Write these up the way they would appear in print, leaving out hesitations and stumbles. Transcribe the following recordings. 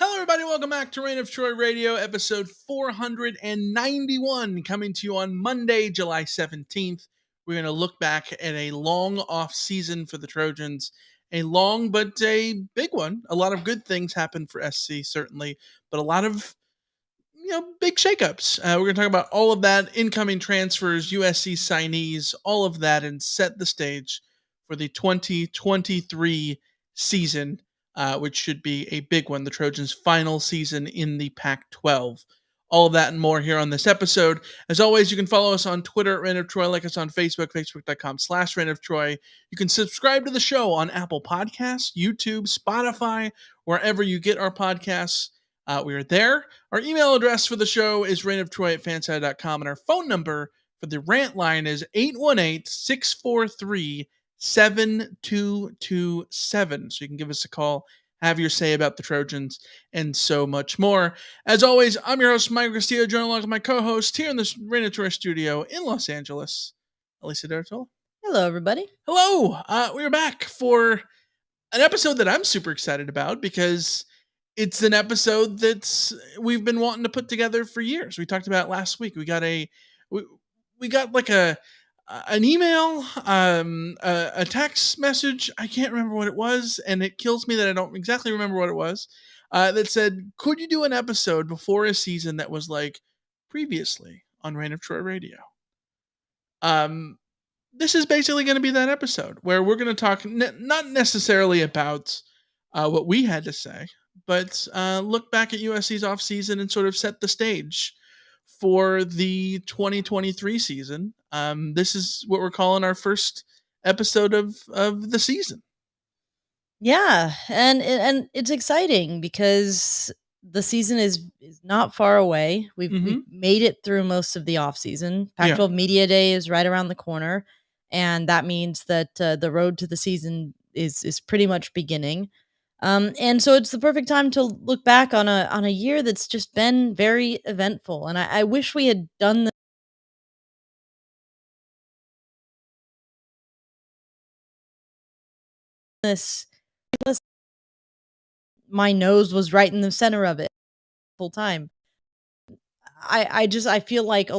Hello, everybody. Welcome back to Reign of Troy Radio, episode 491, coming to you on Monday, July 17th. We're going to look back at a long off season for the Trojans, a long but a big one. A lot of good things happened for SC, certainly, but a lot of big shakeups. We're going to talk about all of that, incoming transfers, USC signees, all of that, and set the stage for the 2023 season, which should be a big one, the Trojans' final season in the Pac-12. All of that and more here on this episode. As always, you can follow us on Twitter at Reign of Troy, like us on Facebook, facebook.com/Reign of Troy. You can subscribe to the show on Apple Podcasts, YouTube, Spotify, wherever you get our podcasts. We are there. Our email address for the show is reignoftroy@fanside.com, and our phone number for the rant line is 818-643-7227. So you can give us a call, have your say about the Trojans, and so much more. As always, I'm your host, Michael Castillo, joined along with my co-host here in the Reign of Troy studio in Los Angeles, Elisa D'Artola. Hello, everybody. Hello. We're back for an episode that I'm super excited about because it's an episode that we've been wanting to put together for years. We talked about it last week. We got like an email, a text message. I can't remember what it was, and it kills me that I don't exactly remember what it was. That said, could you do an episode before a season that was like previously on Reign of Troy Radio? This is basically going to be that episode where we're going to talk not necessarily about what we had to say, but look back at USC's offseason and sort of set the stage for the 2023 season. This is what we're calling our first episode of the season. Yeah, and it's exciting because the season is not far away. We've made it through most of the offseason. Pac-12 Media Day is right around the corner, and that means that the road to the season is pretty much beginning. And so it's the perfect time to look back on a year that's just been very eventful. And I wish we had done this. My nose was right in the center of it full time. I feel like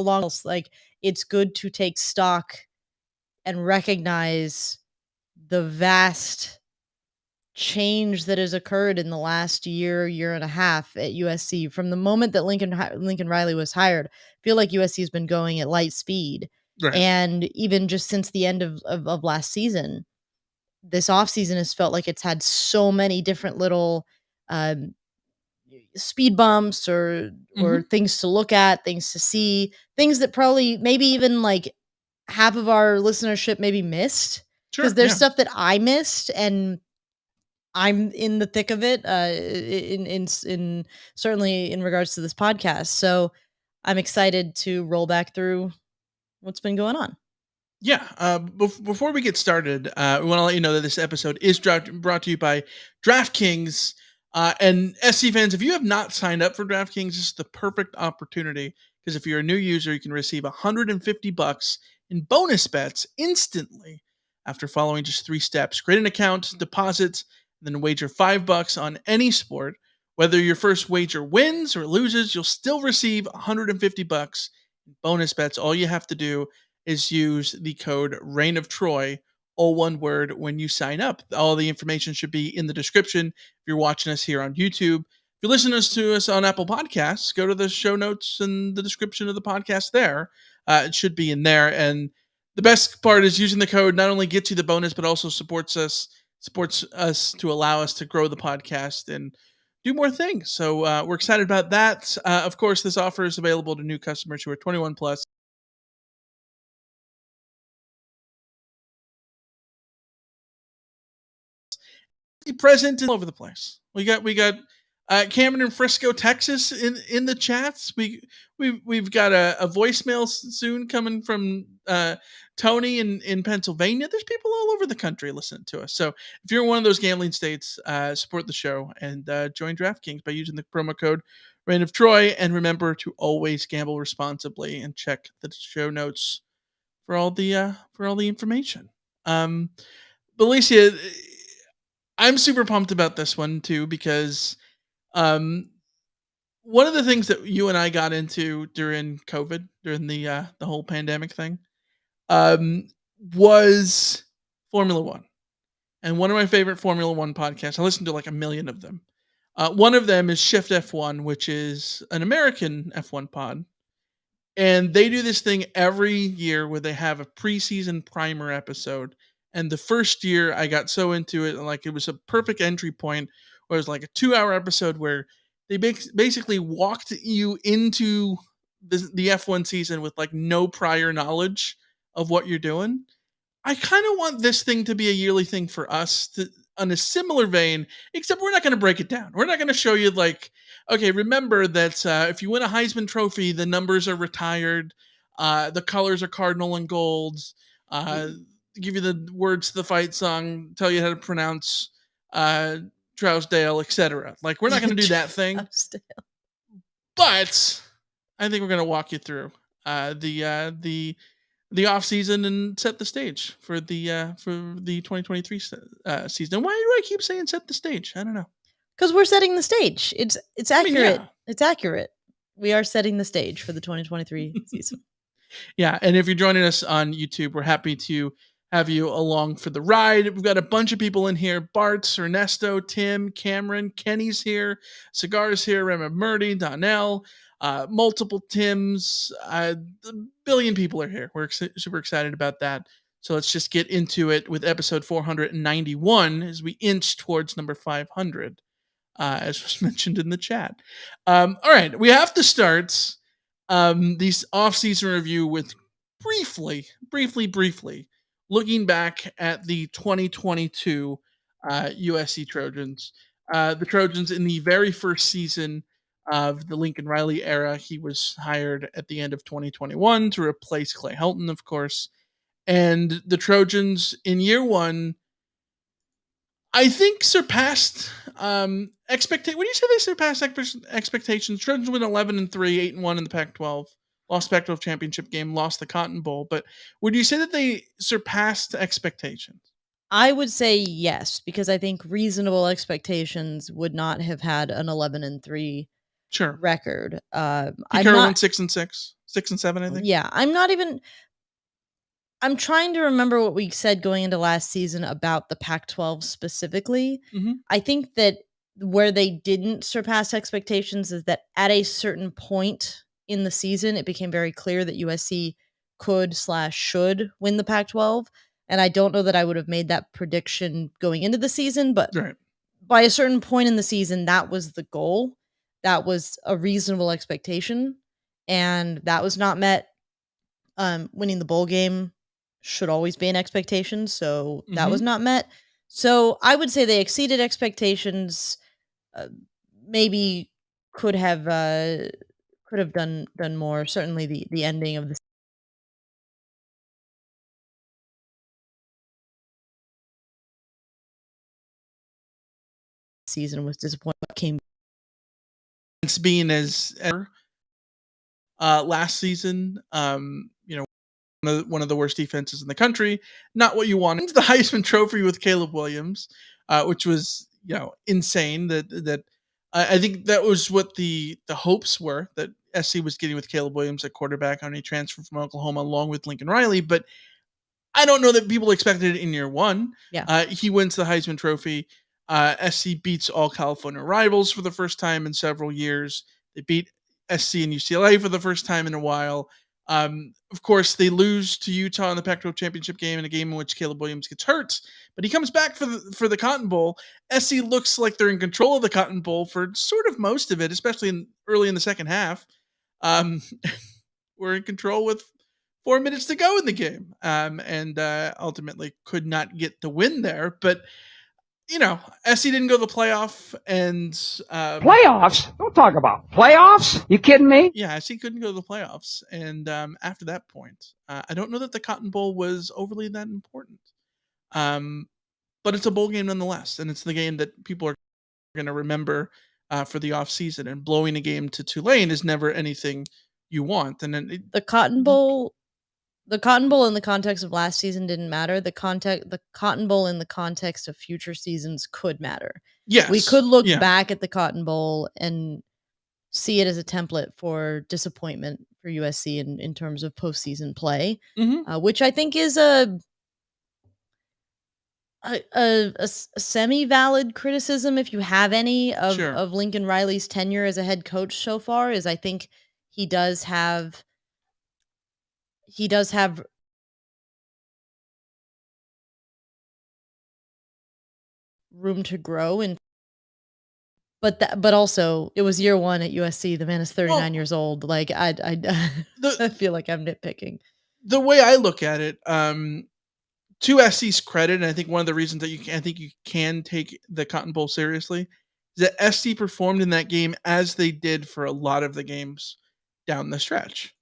it's good to take stock and recognize the vast change that has occurred in the last year and a half at USC. From the moment that Lincoln Riley was hired, I feel like USC has been going at light speed. Right. And even just since the end of last season, this offseason has felt like it's had so many different little speed bumps or things to look at, things to see, things that probably maybe even like half of our listenership maybe missed. Because there's stuff that I missed, and I'm in the thick of it, in certainly in regards to this podcast. So I'm excited to roll back through what's been going on. Yeah. Before we get started, we want to let you know that this episode is brought to you by DraftKings. And SC fans, if you have not signed up for DraftKings, this is the perfect opportunity, because if you're a new user, you can receive $150 in bonus bets instantly after following just 3 steps. Create an account, deposit, and then wager $5 on any sport. Whether your first wager wins or loses, you'll still receive $150 in bonus bets. All you have to do is use the code Reign of Troy, all one word, when you sign up. All the information should be in the description if you're watching us here on YouTube. If you're listening to us on Apple Podcasts, go to the show notes and the description of the podcast there. It should be in there. And the best part is using the code not only gets you the bonus, but also supports us to allow us to grow the podcast and do more things. So we're excited about that. Of course, this offer is available to new customers who are 21 plus. Present all over the place. We got Cameron in Frisco, Texas in the chats. We've got a voicemail soon coming from Tony in Pennsylvania. There's people all over the country listening to us. So if you're in one of those gambling states, support the show and join DraftKings by using the promo code Reign of Troy. And remember to always gamble responsibly and check the show notes for all the information. But Alicia, I'm super pumped about this one too, because One of the things that you and I got into during COVID, during the whole pandemic thing, um, was Formula One. And one of my favorite Formula One podcasts, I listen to like a million of them. One of them is Shift F1, which is an American F1 pod. And they do this thing every year where they have a preseason primer episode. And the first year I got so into it, like it was a perfect entry point, where it was like a 2 hour episode where they basically walked you into the F1 season with like no prior knowledge of what you're doing. I kind of want this thing to be a yearly thing for us to, on a similar vein, except we're not going to break it down. We're not going to show you like, okay, remember that if you win a Heisman Trophy, the numbers are retired, the colors are cardinal and gold. Give you the words to the fight song, tell you how to pronounce uh, Trousdale, etc. Like we're not going to do that thing, but I think we're going to walk you through the off season and set the stage for the 2023 season. Why do I keep saying set the stage? I don't know. Because we're setting the stage. It's accurate. I mean, yeah. It's accurate. We are setting the stage for the 2023 season. Yeah, and if you're joining us on YouTube, we're happy to have you along for the ride. We've got a bunch of people in here: Bart, Ernesto, Tim, Cameron, Kenny's here, Cigar's here, Rema Murdy, Donnell, multiple Tims. A billion people are here. We're super excited about that. So let's just get into it with episode 491 as we inch towards number 500, as was mentioned in the chat. All right, we have to start these off-season review with briefly looking back at the 2022 USC Trojans. The Trojans in the very first season of the Lincoln Riley era. He was hired at the end of 2021 to replace Clay Helton, of course. And the Trojans in year one, I think, surpassed expectations. Would you say they surpassed expectations? Trojans went 11-3, 8-1 in the Pac-12. Lost the Pac-12 championship game, lost the Cotton Bowl. But would you say that they surpassed expectations? I would say yes, because I think reasonable expectations would not have had an 11-3 record. Pete Carroll went 6-6, 6-7, I think. Yeah, I'm trying to remember what we said going into last season about the Pac-12 specifically. Mm-hmm. I think that where they didn't surpass expectations is that at a certain point in the season, it became very clear that USC could/should win the Pac-12. And I don't know that I would have made that prediction going into the season, but by a certain point in the season, that was the goal. That was a reasonable expectation, and that was not met. Winning the bowl game should always be an expectation, so that was not met. So I would say they exceeded expectations. Maybe could have done more. Certainly, the ending of the season was disappointing. It's being as last season, one of the worst defenses in the country. Not what you wanted. The Heisman Trophy with Caleb Williams, which was insane. That I think that was what the hopes were that SC was getting with Caleb Williams at quarterback on a transfer from Oklahoma along with Lincoln Riley. But I don't know that people expected it in year one. Yeah. He wins the Heisman Trophy. SC beats all California rivals for the first time in several years. They beat SC and UCLA for the first time in a while. Of course, they lose to Utah in the Pac-12 championship game, in a game in which Caleb Williams gets hurt, but he comes back for the Cotton Bowl. SC looks like they're in control of the Cotton Bowl for sort of most of it, especially early in the second half. We're in control with 4 minutes to go in the game, and ultimately could not get the win there. But SC didn't go to the playoff, and playoffs? Don't talk about playoffs. You kidding me? Yeah, SC couldn't go to the playoffs, and after that point, I don't know that the Cotton Bowl was overly that important. But it's a bowl game nonetheless, and it's the game that people are going to remember for the off season. And blowing a game to Tulane is never anything you want. And then the Cotton Bowl The Cotton Bowl in the context of last season didn't matter. The Cotton Bowl in the context of future seasons could matter. Yes. We could look back at the Cotton Bowl and see it as a template for disappointment for USC in terms of postseason play, which I think is a semi-valid criticism, if you have any, of Lincoln Riley's tenure as a head coach so far. Is I think he does have room to grow, and but also it was year one at USC. The man is 39 years old. Like I feel like I'm nitpicking. The way I look at it, to SC's credit, and I think one of the reasons that you can take the Cotton Bowl seriously is that SC performed in that game as they did for a lot of the games down the stretch,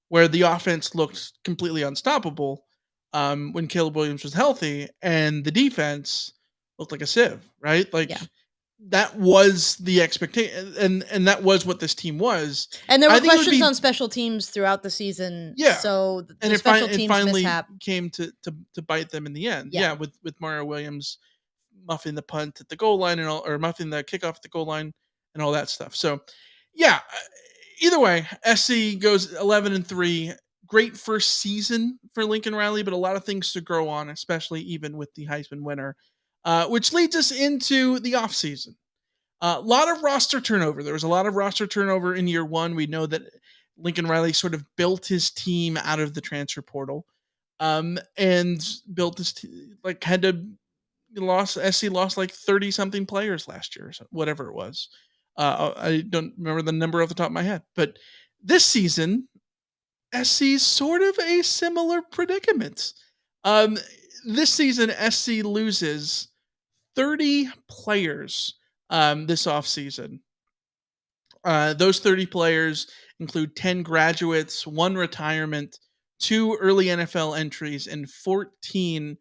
where the offense looked completely unstoppable when Caleb Williams was healthy, and the defense looked like a sieve, right? Like that was the expectation, and that was what this team was. And there were questions on special teams throughout the season. Yeah, so and it finally came to bite them in the end. Yeah, with Mario Williams muffing the punt at the goal line or muffing the kickoff at the goal line and all that stuff. So, yeah, either way, SC goes 11-3. Great first season for Lincoln Riley, but a lot of things to grow on, especially even with the Heisman winner. Which leads us into the offseason. A lot of roster turnover. There was a lot of roster turnover in year one. We know that Lincoln Riley sort of built his team out of the transfer portal, and built this SC lost like 30 something players last year, or whatever it was. I don't remember the number off the top of my head, but this season, SC's sort of a similar predicament. This season, SC loses 30 players this offseason. Those 30 players include 10 graduates, 1 retirement, 2 early NFL entries, and 14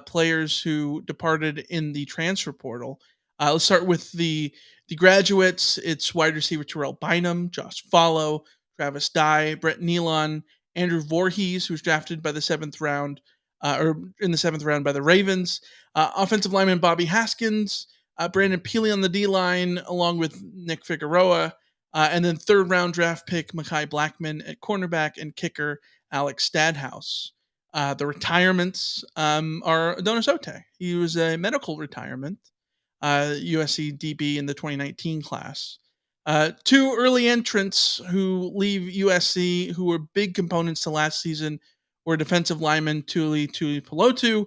players who departed in the transfer portal. Let's start with the graduates. It's wide receiver Terrell Bynum, Josh Follow, Travis Dye, Brett Nealon, Andrew Voorhees, who's drafted by the 7th round, or in the 7th round by the Ravens. Offensive lineman Bobby Haskins, Brandon Peely on the D-line, along with Nick Figueroa, and then 3rd round draft pick Mekhi Blackman at cornerback and kicker Alex Stadhouse. The retirements are Adonis Ote. He was a medical retirement, USC DB in the 2019 class. 2 early entrants who leave USC, who were big components to last season, were defensive lineman Tuli Pelotu.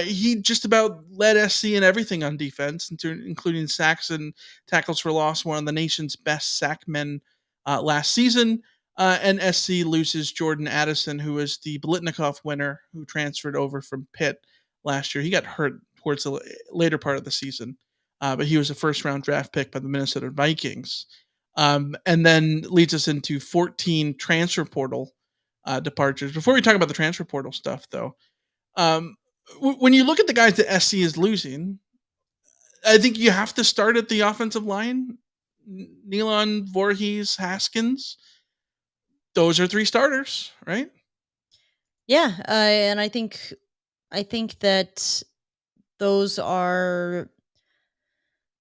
He just about led SC in everything on defense, including sacks and tackles for loss, one of the nation's best sack men last season. And SC loses Jordan Addison, who was the Biletnikoff winner, who transferred over from Pitt last year. He got hurt towards the later part of the season, but he was a 1st round draft pick by the Minnesota Vikings. And then leads us into 14 transfer portal departures. Before we talk about the transfer portal stuff, though, when you look at the guys that SC is losing, I think you have to start at the offensive line. Nealon, Voorhees, Haskins. Those are 3 starters, right? Yeah, and I think that those are,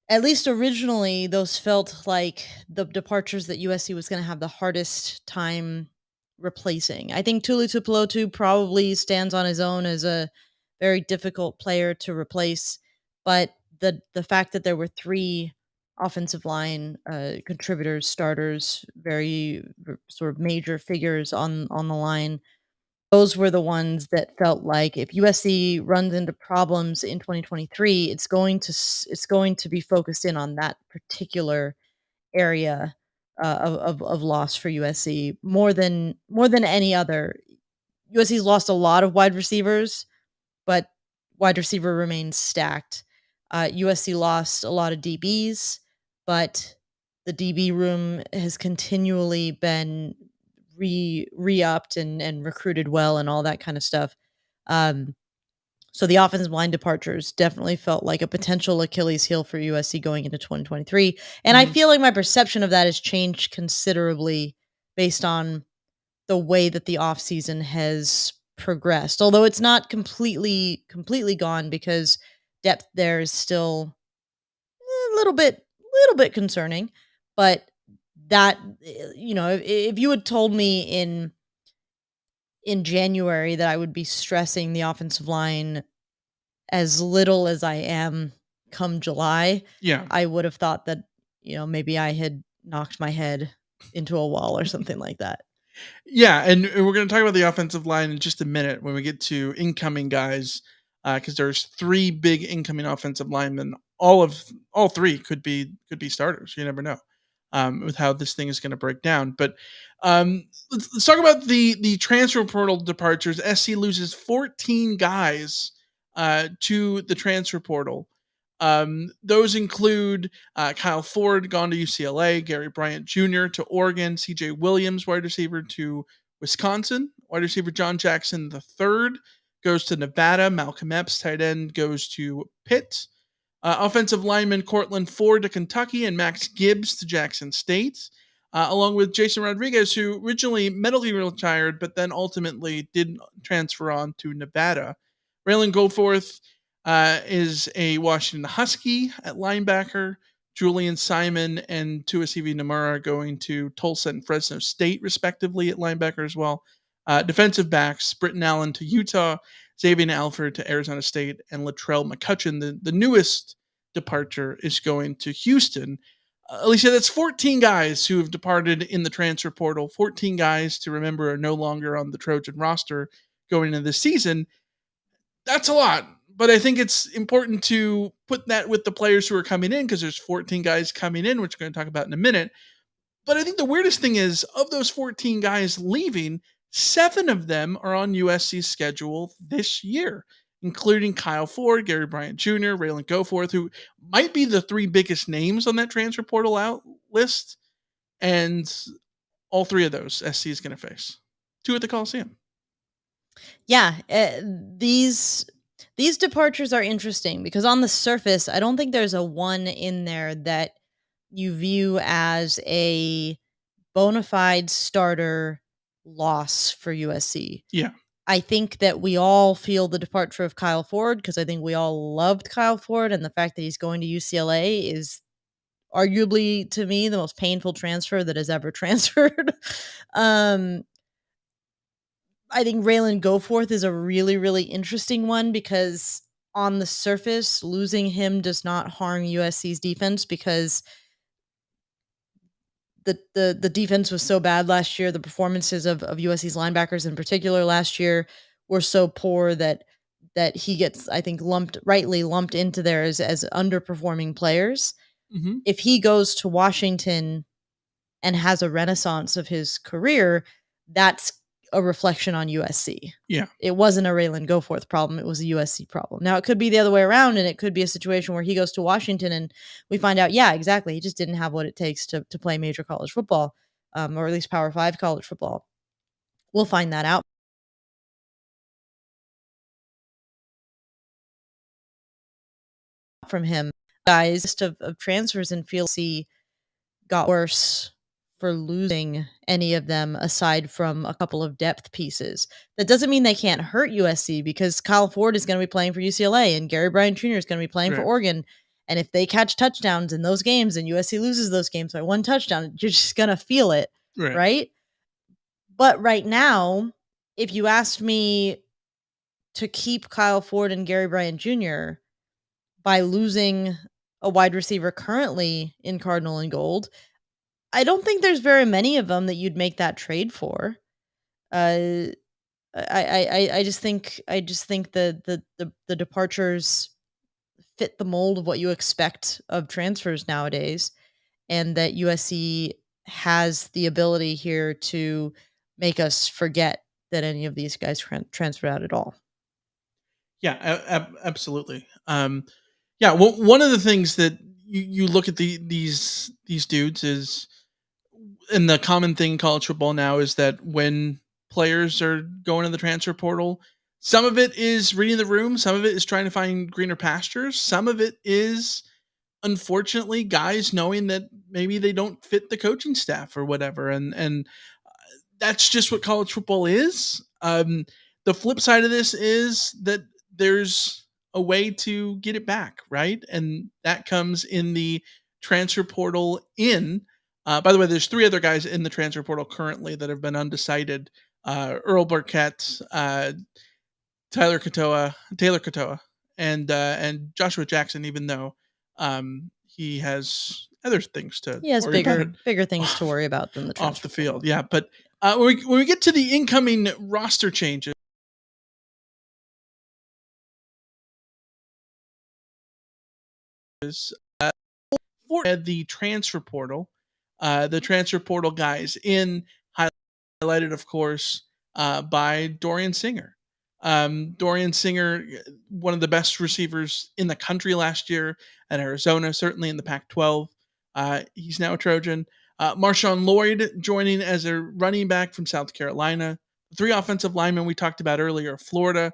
at least originally, those felt like the departures that USC was going to have the hardest time replacing. I think Tuli Tuipulotu probably stands on his own as a very difficult player to replace, but the fact that there were 3 offensive line contributors, starters, very sort of major figures on the line, those were the ones that felt like if USC runs into problems in 2023, it's going to be focused in on that particular area of loss for USC more than any other. USC's lost a lot of wide receivers, but wide receiver remains stacked. USC lost a lot of DBs, but the DB room has continually been re-upped and recruited well and all that kind of stuff. So the offensive line departures definitely felt like a potential Achilles heel for USC going into 2023. And I feel like my perception of that has changed considerably based on the way that the offseason has progressed. Although it's not completely gone, because depth there is still a little bit concerning. But that, if you had told me in January that I would be stressing the offensive line as little as I am come July, Yeah. I would have thought that, maybe I had knocked my head into a wall or something like that. Yeah, and we're going to talk about the offensive line in just a minute when we get to incoming guys, because there's 3 big incoming offensive linemen. All three could be starters. You never know with how this thing is going to break down. But let's talk about the transfer portal departures. SC loses 14 guys to the transfer portal. Those include Kyle Ford, gone to UCLA, Gary Bryant Jr. to Oregon, CJ Williams, wide receiver, to Wisconsin, wide receiver John Jackson III goes to Nevada, Malcolm Epps, tight end, goes to Pitt, offensive lineman Cortland Ford to Kentucky, and Max Gibbs to Jackson State, along with Jason Rodriguez, who originally medically retired, but then ultimately did transfer on to Nevada. Raylan Goforth is a Washington Husky at linebacker. Julian Simon and Tuasivi Nomura going to Tulsa and Fresno State, respectively, at linebacker as well. Defensive backs, Britton Allen to Utah, Xavier Alford to Arizona State, and Latrell McCutcheon, the newest departure, is going to Houston. Alicia, that's 14 guys who have departed in the transfer portal. 14 guys, to remember, are no longer on the Trojan roster going into this season. That's a lot, but I think it's important to put that with the players who are coming in, because there's 14 guys coming in, which we're going to talk about in a minute. But I think the weirdest thing is, of those 14 guys leaving, 7 of them are on USC's schedule this year, including Kyle Ford, Gary Bryant Jr., Raylan Goforth, who might be the 3 biggest names on that transfer portal out list. And all 3 of those SC is going to face 2 at the Coliseum. Yeah, these departures are interesting because on the surface, I don't think there's a one in there that you view as a bona fide starter loss for USC. Yeah. I think that we all feel the departure of Kyle Ford, because I think we all loved Kyle Ford, and the fact that he's going to UCLA is arguably, to me, the most painful transfer that has ever transferred. I think Raylan Goforth is a really, really interesting one, because on the surface, losing him does not harm USC's defense, because the defense was so bad last year. The performances of USC's linebackers in particular last year were so poor that he gets, I think, rightly lumped into there as underperforming players. Mm-hmm. If he goes to Washington and has a renaissance of his career, that's a reflection on USC. Yeah. It wasn't a Raylan Goforth problem. It was a USC problem. Now, it could be the other way around, and it could be a situation where he goes to Washington and we find out, yeah, exactly, he just didn't have what it takes to play major college football, or at least Power 5 college football. We'll find that out from him. Guys of transfers and feel see got worse for losing any of them, aside from a couple of depth pieces. That doesn't mean they can't hurt USC, because Kyle Ford is going to be playing for UCLA and Gary Bryant Jr. is going to be playing for Oregon. And if they catch touchdowns in those games and USC loses those games by 1 touchdown, you're just going to feel it, right? But right now, if you asked me to keep Kyle Ford and Gary Bryant Jr. by losing a wide receiver currently in Cardinal and Gold, I don't think there's very many of them that you'd make that trade for. I just think the departures fit the mold of what you expect of transfers nowadays, and that USC has the ability here to make us forget that any of these guys transferred out at all. Yeah, absolutely. Yeah, well, one of the things that you look at these dudes is, and the common thing in college football now is that when players are going to the transfer portal, some of it is reading the room, some of it is trying to find greener pastures, some of it is, unfortunately, guys knowing that maybe they don't fit the coaching staff or whatever, and that's just what college football is. The flip side of this is that there's a way to get it back, right? And that comes in the transfer portal by the way, there's 3 other guys in the transfer portal currently that have been undecided. Earl Burkett, Taylor Katoa, and Joshua Jackson, even though he has other things to He has worry about bigger things to worry about than the off the transfer field. portal. Yeah, but when we get to the incoming roster changes, for the transfer portal, guys in highlighted, of course, by Dorian Singer. Dorian Singer, one of the best receivers in the country last year at Arizona, certainly in the Pac-12. He's now a Trojan. Marshawn Lloyd joining as a running back from South Carolina. The 3 offensive linemen we talked about earlier, Florida,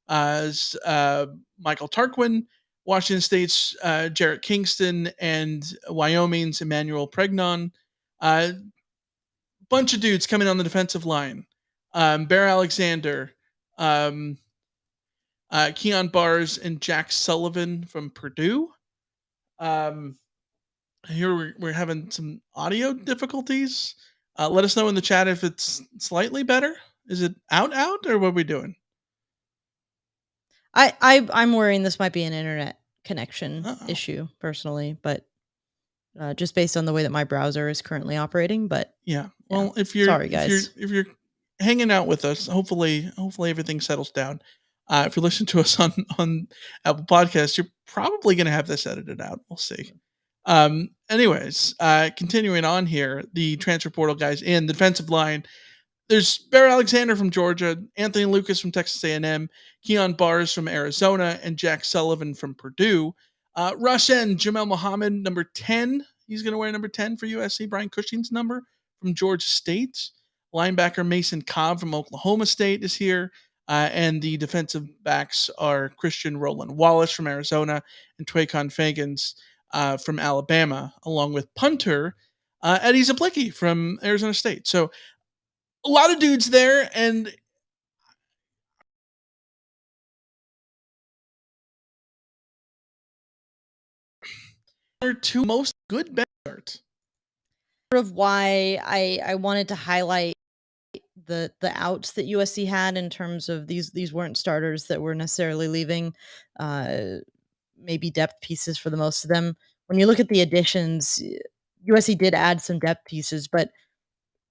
as Michael Tarquin, Washington State's Jarrett Kingston, and Wyoming's Emmanuel Pregnon. Bunch of dudes coming on the defensive line. Bear Alexander, Keon Bars, and Jack Sullivan from Purdue. Here we're having some audio difficulties. Let us know in the chat if it's slightly better. Is it out, or what are we doing? I'm worrying this might be an internet connection Uh-oh. issue personally, but just based on the way that my browser is currently operating. But yeah, well, yeah. if you're Sorry, guys. if you're hanging out with us, hopefully everything settles down. If you listen to us on Apple Podcasts, you're probably going to have this edited out. We'll see. Anyways, continuing on here, the transfer portal guys in the defensive line. There's Bear Alexander from Georgia, Anthony Lucas from Texas A&M, Keon Bars from Arizona, and Jack Sullivan from Purdue. Rush end, Jamel Muhammad, number 10. He's going to wear number 10 for USC. Brian Cushing's number from Georgia State. Linebacker Mason Cobb from Oklahoma State is here. And the defensive backs are Christian Roland Wallace from Arizona and Twacon Fagans from Alabama, along with punter Eddie Zaplicki from Arizona State. So a lot of dudes there, and are 2 most good bet starts. Part of why I wanted to highlight the outs that USC had in terms of these weren't starters that were necessarily leaving, maybe depth pieces for the most of them. When you look at the additions, USC did add some depth pieces, but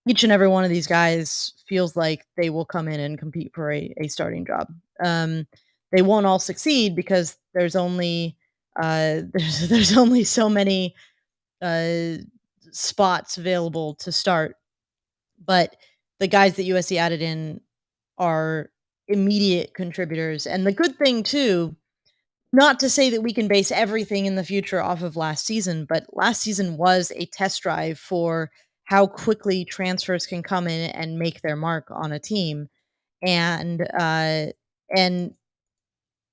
each and every one of these guys feels like they will come in and compete for a starting job. They won't all succeed because there's only there's only so many uh, spots available to start. But the guys that USC added in are immediate contributors. And the good thing too, not to say that we can base everything in the future off of last season, but last season was a test drive for how quickly transfers can come in and make their mark on a team, and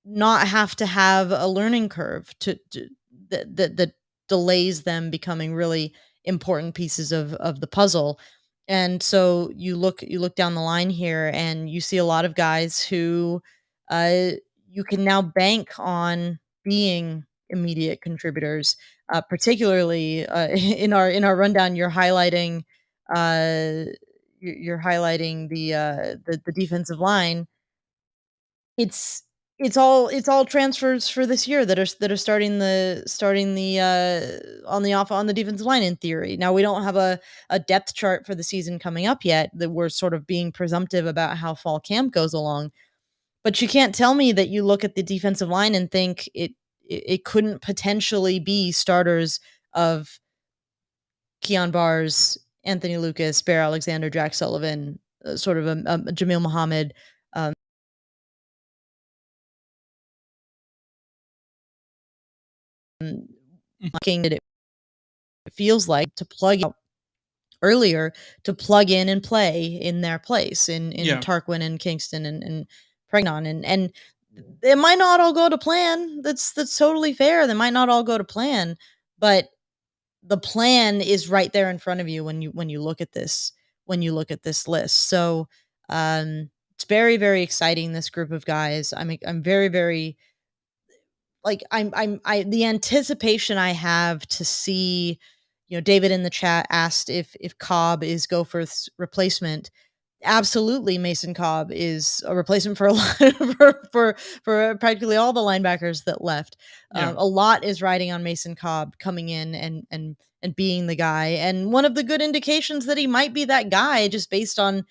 not have to have a learning curve to that delays them becoming really important pieces of the puzzle. And so you look down the line here and you see a lot of guys who uh, you can now bank on being immediate contributors. Particularly in our rundown, you're highlighting the defensive line. It's it's all transfers for this year that are starting the on the defensive line in theory. Now we don't have a depth chart for the season coming up yet, that we're sort of being presumptive about how fall camp goes along. But you can't tell me that you look at the defensive line and think it couldn't potentially be starters of Keon Bars, Anthony Lucas, Bear Alexander, Jack Sullivan, sort of a Jamil Muhammad. Looking that it feels like to plug out earlier, to plug in and play in their place in Yeah. Tarquin and Kingston and Pregnon, and it might not all go to plan. That's totally fair. They might not all go to plan, but the plan is right there in front of you when you look at this. when you look at this list. So it's very, very exciting, this group of guys. I'm very, very the anticipation I have to see, David in the chat asked if Cobb is Goforth's replacement. Absolutely, Mason Cobb is a replacement for a lot for practically all the linebackers that left. A lot is riding on Mason Cobb coming in and being the guy. And one of the good indications that he might be that guy, just based on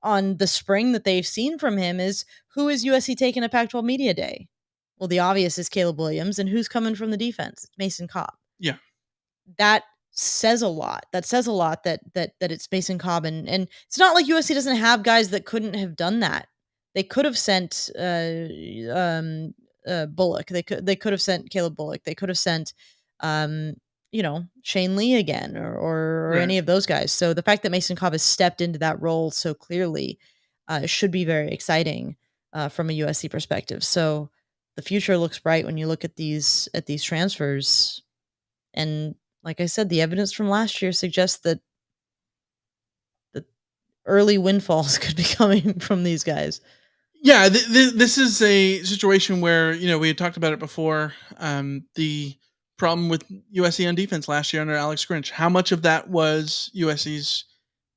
the spring that they've seen from him, is who is USC taking at Pac-12 Media Day? Well, the obvious is Caleb Williams, and who's coming from the defense? It's Mason Cobb. Yeah. That says a lot. That says a lot that it's Mason Cobb, and it's not like USC doesn't have guys that couldn't have done that. They could have sent Bullock. They could have sent Caleb Bullock. They could have sent Shane Lee again, or Right. any of those guys. So the fact that Mason Cobb has stepped into that role so clearly should be very exciting from a USC perspective. So the future looks bright when you look at these transfers. And like I said, the evidence from last year suggests that the early windfalls could be coming from these guys. Yeah, this is a situation where, we had talked about it before. The problem with USC on defense last year under Alex Grinch, how much of that was USC's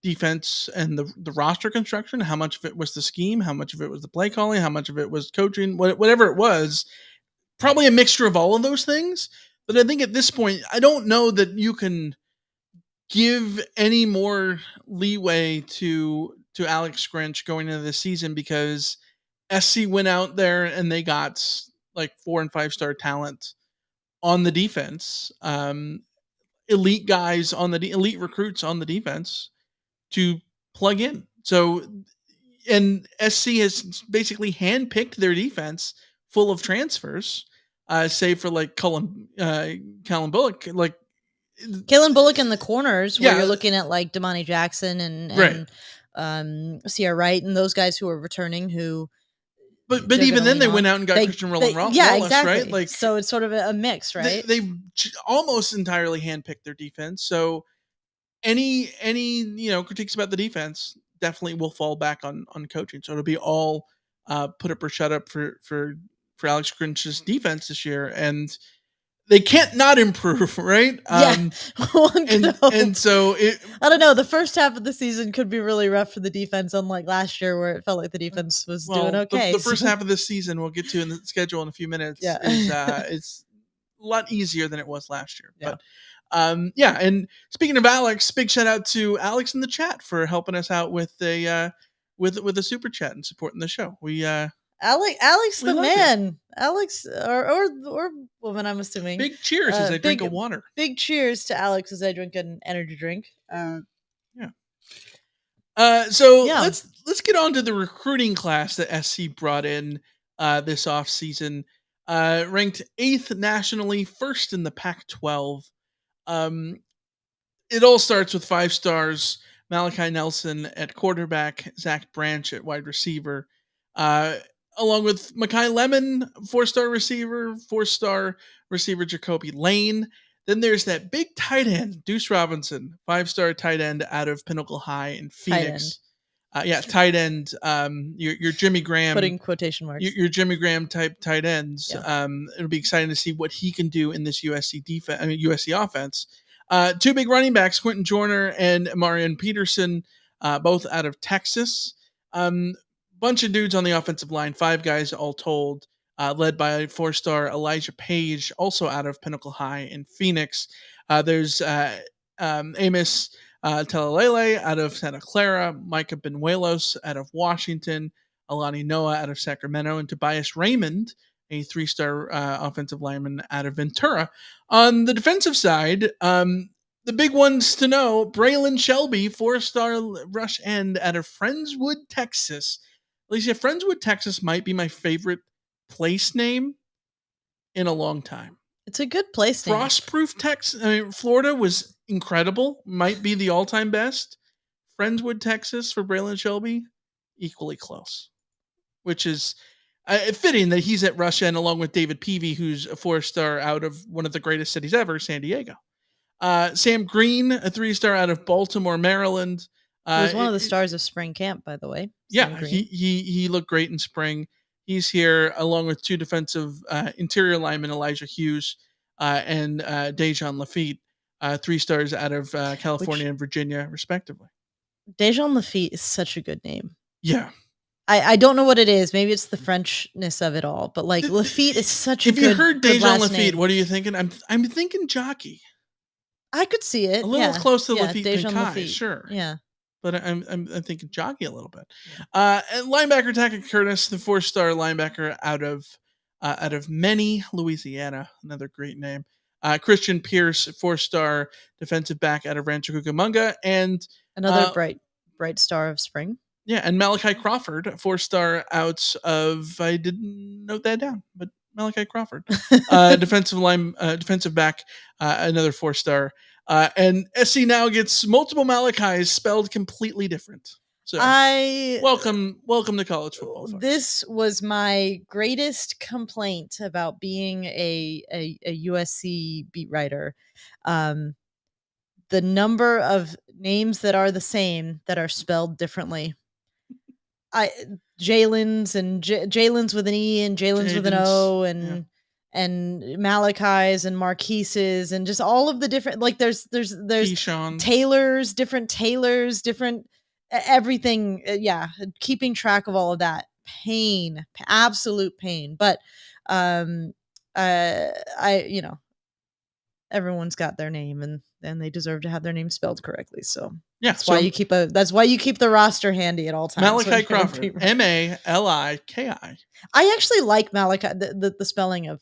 defense and the roster construction? How much of it was the scheme? How much of it was the play calling? How much of it was coaching? Whatever it was, probably a mixture of all of those things. But I think at this point, I don't know that you can give any more leeway to Alex Grinch going into the season, because SC went out there and they got like 4 and 5 star talent on the defense, elite guys on the elite recruits on the defense to plug in. So, and SC has basically handpicked their defense full of transfers, save for like Callum Bullock, like Kalen Bullock in the corners, where Yeah. you're looking at like Damani Jackson and Sierra Wright and those guys who are returning, who. But they're even gonna then they lean went on. out and got Christian Roland Yeah, Wallace, exactly. right? Like, so it's sort of a mix, right? They almost entirely handpicked their defense. So any critiques about the defense definitely will fall back on coaching. So it'll be all put up or shut up for Alex Grinch's defense this year, and they can't not improve, right? Yeah. And so I don't know. The first half of the season could be really rough for the defense, unlike last year where it felt like the defense was doing okay. The first half of this season, we'll get to in the schedule in a few minutes, is it's a lot easier than it was last year. Yeah. But and speaking of Alex, big shout out to Alex in the chat for helping us out with a super chat and supporting the show. We Alex we the love man. it. Alex or woman, I'm assuming. Big cheers as I drink a water. Big cheers to Alex as I drink an energy drink. Let's get on to the recruiting class that SC brought in this offseason. Ranked 8th nationally, 1st in the Pac-12. It all starts with 5 stars: Malachi Nelson at quarterback, Zach Branch at wide receiver, along with Makai Lemon, 4-star receiver, 4-star receiver Jacoby Lane. Then there's that big tight end, Deuce Robinson, 5-star tight end out of Pinnacle High in Phoenix. Tight end. Your Jimmy Graham, putting quotation marks. Your Jimmy Graham type tight ends. Yeah. It'll be exciting to see what he can do in this USC offense. 2 big running backs, Quentin Joyner and Marion Peterson, both out of Texas. Bunch of dudes on the offensive line, 5 guys all told, led by 4-star Elijah Page, also out of Pinnacle High in Phoenix. There's Amos Talalele out of Santa Clara, Micah Benuelos out of Washington, Alani Noah out of Sacramento, and Tobias Raymond, a 3-star offensive lineman out of Ventura. On the defensive side, the big ones to know: Braylon Shelby, 4-star rush end out of Friendswood, Texas. Alicia, Friendswood, Texas might be my favorite place name in a long time. It's a good place name. Frostproof, Texas. I mean, Florida was incredible. Might be the all-time best. Friendswood, Texas for Braylon Shelby, equally close. Which is fitting that he's at rush end along with David Peavy, who's a 4-star out of one of the greatest cities ever, San Diego. Sam Green, a 3-star out of Baltimore, Maryland. He was one of the stars of spring camp, by the way. Yeah, he looked great in spring. He's here along with two defensive interior linemen, Elijah Hughes and Dejan Lafitte, 3 stars out of California and Virginia, respectively. Dejan Lafitte is such a good name. Yeah. I don't know what it is. Maybe it's the Frenchness of it all, but like Lafitte is such a good. If you heard Dejan Lafitte, name. what are you thinking? I'm thinking jockey. I could see it. A little close to Lafitte Dejan than Kai, Lafitte. sure. Yeah. But I'm thinking jockey a little bit. And linebacker Tackett Curtis, the 4-star linebacker out of Many, Louisiana, another great name. Christian Pierce, 4-star defensive back out of Rancho Cucamonga, and another bright star of spring. Yeah, and Malachi Crawford, 4-star out of, I didn't note that down, but Malachi Crawford, defensive back, another 4-star. And SC now gets multiple Malachis spelled completely different. So welcome to college football, folks. This was my greatest complaint about being a USC beat writer. The number of names that are the same that are spelled differently. Jalen's with an E and Jalen's with an O and Malachi's and Marquise's and just all of the different, like there's Keyshawn. Taylors, different everything. Keeping track of all of that, absolute pain. But everyone's got their name and they deserve to have their name spelled correctly. So that's why you keep the roster handy at all times. Malachi Crawford, Maliki. I actually like Malachi, the spelling of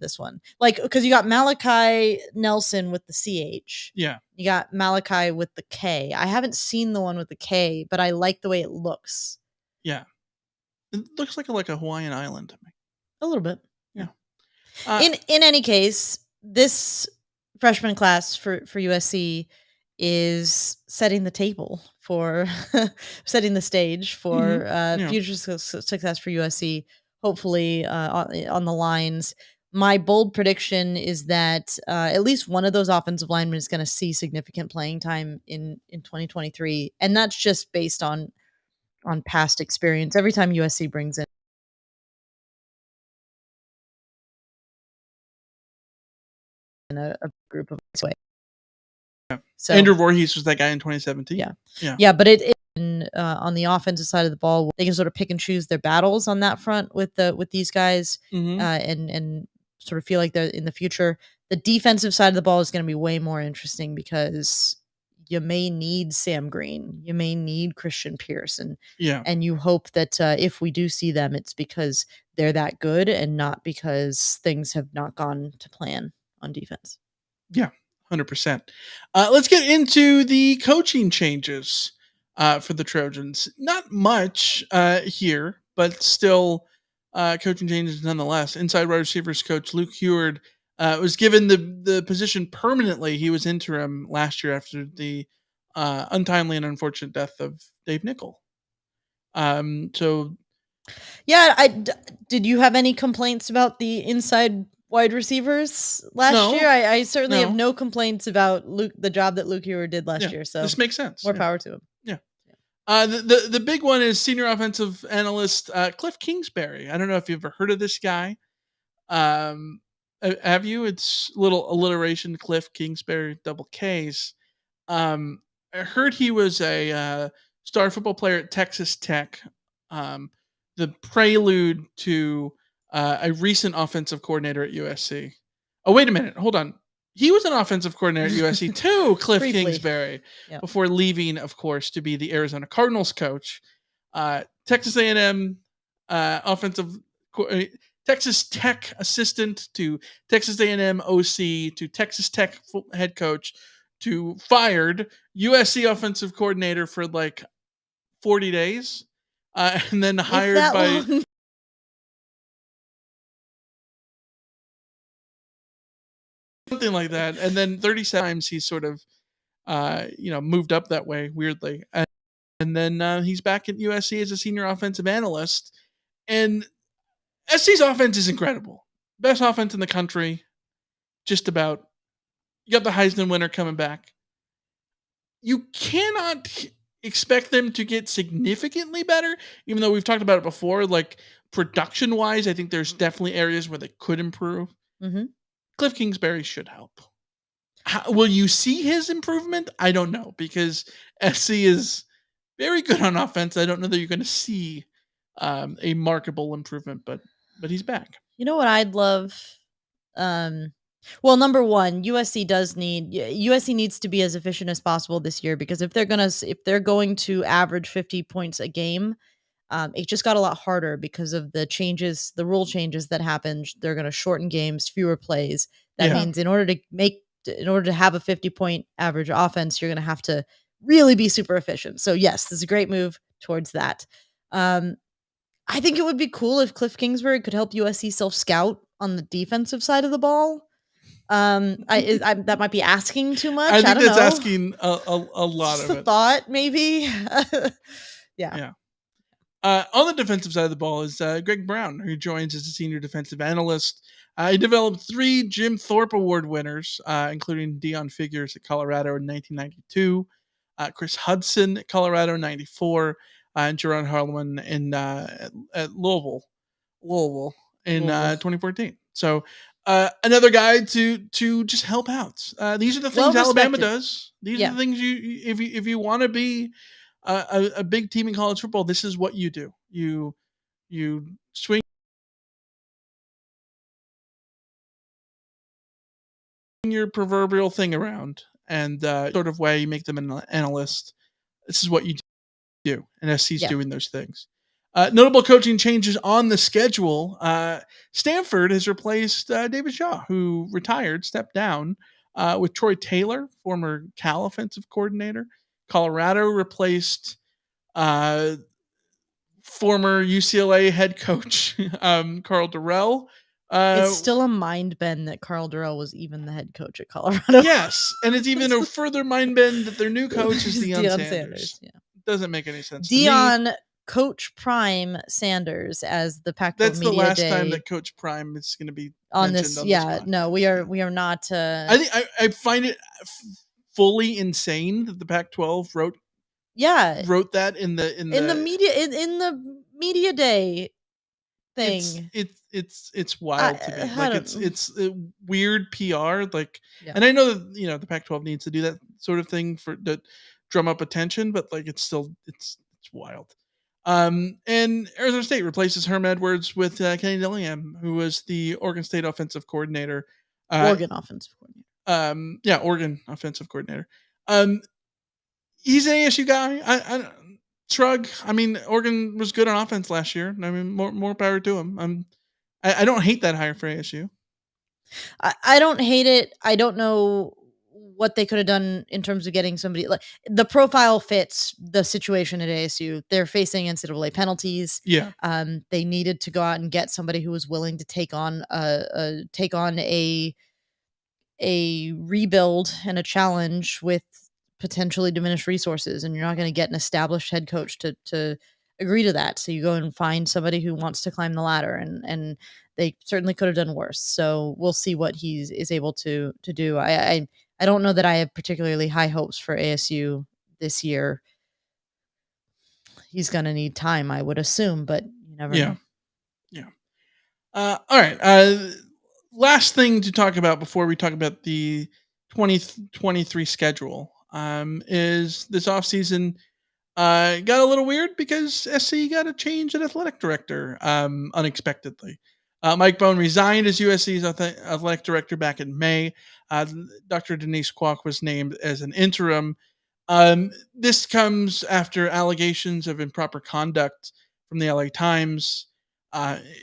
this one, like because you got Malachi Nelson with the CH. Yeah, you got Malachi with the K. I haven't seen the one with the K, but I like the way it looks. Yeah, it looks like a Hawaiian island to me. A little bit. Yeah. In any case, this freshman class for USC is setting the table for setting the stage for future success for USC, hopefully on the lines. My bold prediction is that at least one of those offensive linemen is going to see significant playing time in 2023, and that's just based on past experience. Every time USC brings in a group of way. Yeah. So Andrew Voorhees was that guy in 2017. Yeah. But it on the offensive side of the ball, they can sort of pick and choose their battles on that front with these guys, and sort of feel like they're in the future. The defensive side of the ball is going to be way more interesting because you may need Sam Green, you may need Christian Pierce, and you hope that if we do see them, it's because they're that good and not because things have not gone to plan on defense. Yeah, 100%. Let's get into the coaching changes for the Trojans. Not much here, but still coaching changes nonetheless. Inside wide receivers coach Luke Heward was given the position permanently. He was interim last year after the untimely and unfortunate death of Dave Nickel. Did you have any complaints about the inside wide receivers last year? I certainly have no complaints about the job that Luke Heward did last year. So this makes sense. More power to him. Yeah. The big one is senior offensive analyst Cliff Kingsbury. I don't know if you've ever heard of this guy. Have you? It's a little alliteration. Cliff Kingsbury, double K's. I heard he was a star football player at Texas Tech. The prelude to a recent offensive coordinator at USC. Oh, wait a minute. Hold on. He was an offensive coordinator at USC too, Cliff Kingsbury, before leaving, of course, to be the Arizona Cardinals coach. Texas A&M Texas Tech assistant to Texas A&M OC to Texas Tech head coach to fired USC offensive coordinator for like 40 days and then hired by something like that. And then 37 times he's sort of, moved up that way weirdly. And then he's back at USC as a senior offensive analyst. And SC's offense is incredible. Best offense in the country. Just about. You got the Heisman winner coming back. You cannot expect them to get significantly better, even though we've talked about it before. Like production wise, I think there's definitely areas where they could improve. Mm-hmm. Cliff Kingsbury should help. Will you see his improvement? I don't know, because SC is very good on offense. I don't know that you're going to see a markable improvement, but he's back. You know what I'd love? Well, number one, USC needs to be as efficient as possible this year, because if they're going to average 50 points a game, it just got a lot harder because of the rule changes that happened. They're going to shorten games, fewer plays. That means in order to have a 50-point average offense, you're going to have to really be super efficient. So yes, this is a great move towards that. I think it would be cool if Cliff Kingsbury could help USC self-scout on the defensive side of the ball. That might be asking too much. I think don't that's know. asking a lot Just of a it. thought, maybe. Yeah. On the defensive side of the ball is Greg Brown, who joins as a senior defensive analyst. He developed 3 Jim Thorpe Award winners, including Deion Figures at Colorado in 1992, Chris Hudson at Colorado in 94, and Jerron Harleman at Louisville in 2014. So another guy to just help out. These are the things Alabama does. These are the things if you want to be a big team in college football, this is what you do. You swing your proverbial thing around, and sort of way you make them an analyst. This is what you do, and SC's doing those things. Notable coaching changes on the schedule. Stanford has replaced David Shaw, who stepped down, with Troy Taylor, former Cal offensive coordinator. Colorado replaced former UCLA head coach Carl Durrell. It's still a mind bend that Carl Durrell was even the head coach at Colorado. Yes, and it's even a further mind bend that their new coach is Deion Sanders. Yeah. Doesn't make any sense. Deion Coach Prime Sanders as the Pac-12 That's Media the last Day time that Coach Prime is going to be on mentioned this. On yeah, this podcast. No, we are not. I think I find it fully insane that the Pac-12 wrote that in the media day thing. It's wild to me. Like it's weird PR. Like, and I know that the Pac-12 needs to do that sort of thing to drum up attention, but like it's wild. And Arizona State replaces Herm Edwards with Kenny Dillingham, who was the Oregon State offensive coordinator. Oregon offensive coordinator. Oregon offensive coordinator. He's an ASU guy. I shrug. I mean, Oregon was good on offense last year. I mean, more power to him. I don't hate that hire for ASU. I don't hate it. I don't know what they could have done in terms of getting somebody. Like, the profile fits the situation at ASU. They're facing NCAA penalties. Yeah. They needed to go out and get somebody who was willing to take on a rebuild and a challenge with potentially diminished resources, and you're not going to get an established head coach to agree to that. So you go and find somebody who wants to climb the ladder, and they certainly could have done worse. So we'll see what he is able to do. I don't know that I have particularly high hopes for ASU this year. He's going to need time, I would assume, but you never know. Yeah. All right. Last thing to talk about before we talk about the 2023 schedule is this offseason got a little weird because SC got a change at athletic director unexpectedly. Mike Bohn resigned as USC's athletic director back in May. Dr. Denise Kwok was named as an interim. This comes after allegations of improper conduct from the LA Times,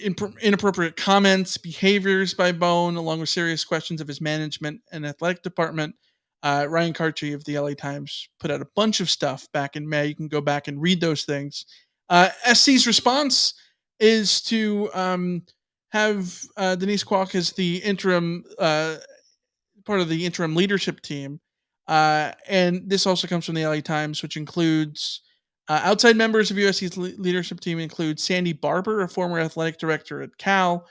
inappropriate comments, behaviors by Bohn, along with serious questions of his management and athletic department. Ryan Karchi of the LA Times put out a bunch of stuff back in May. You can go back and read those things. SC's response is to have Denise Kwok as the interim part of the interim leadership team. And this also comes from the LA Times, which includes outside members of USC's leadership team include Sandy Barber, a former athletic director at Cal,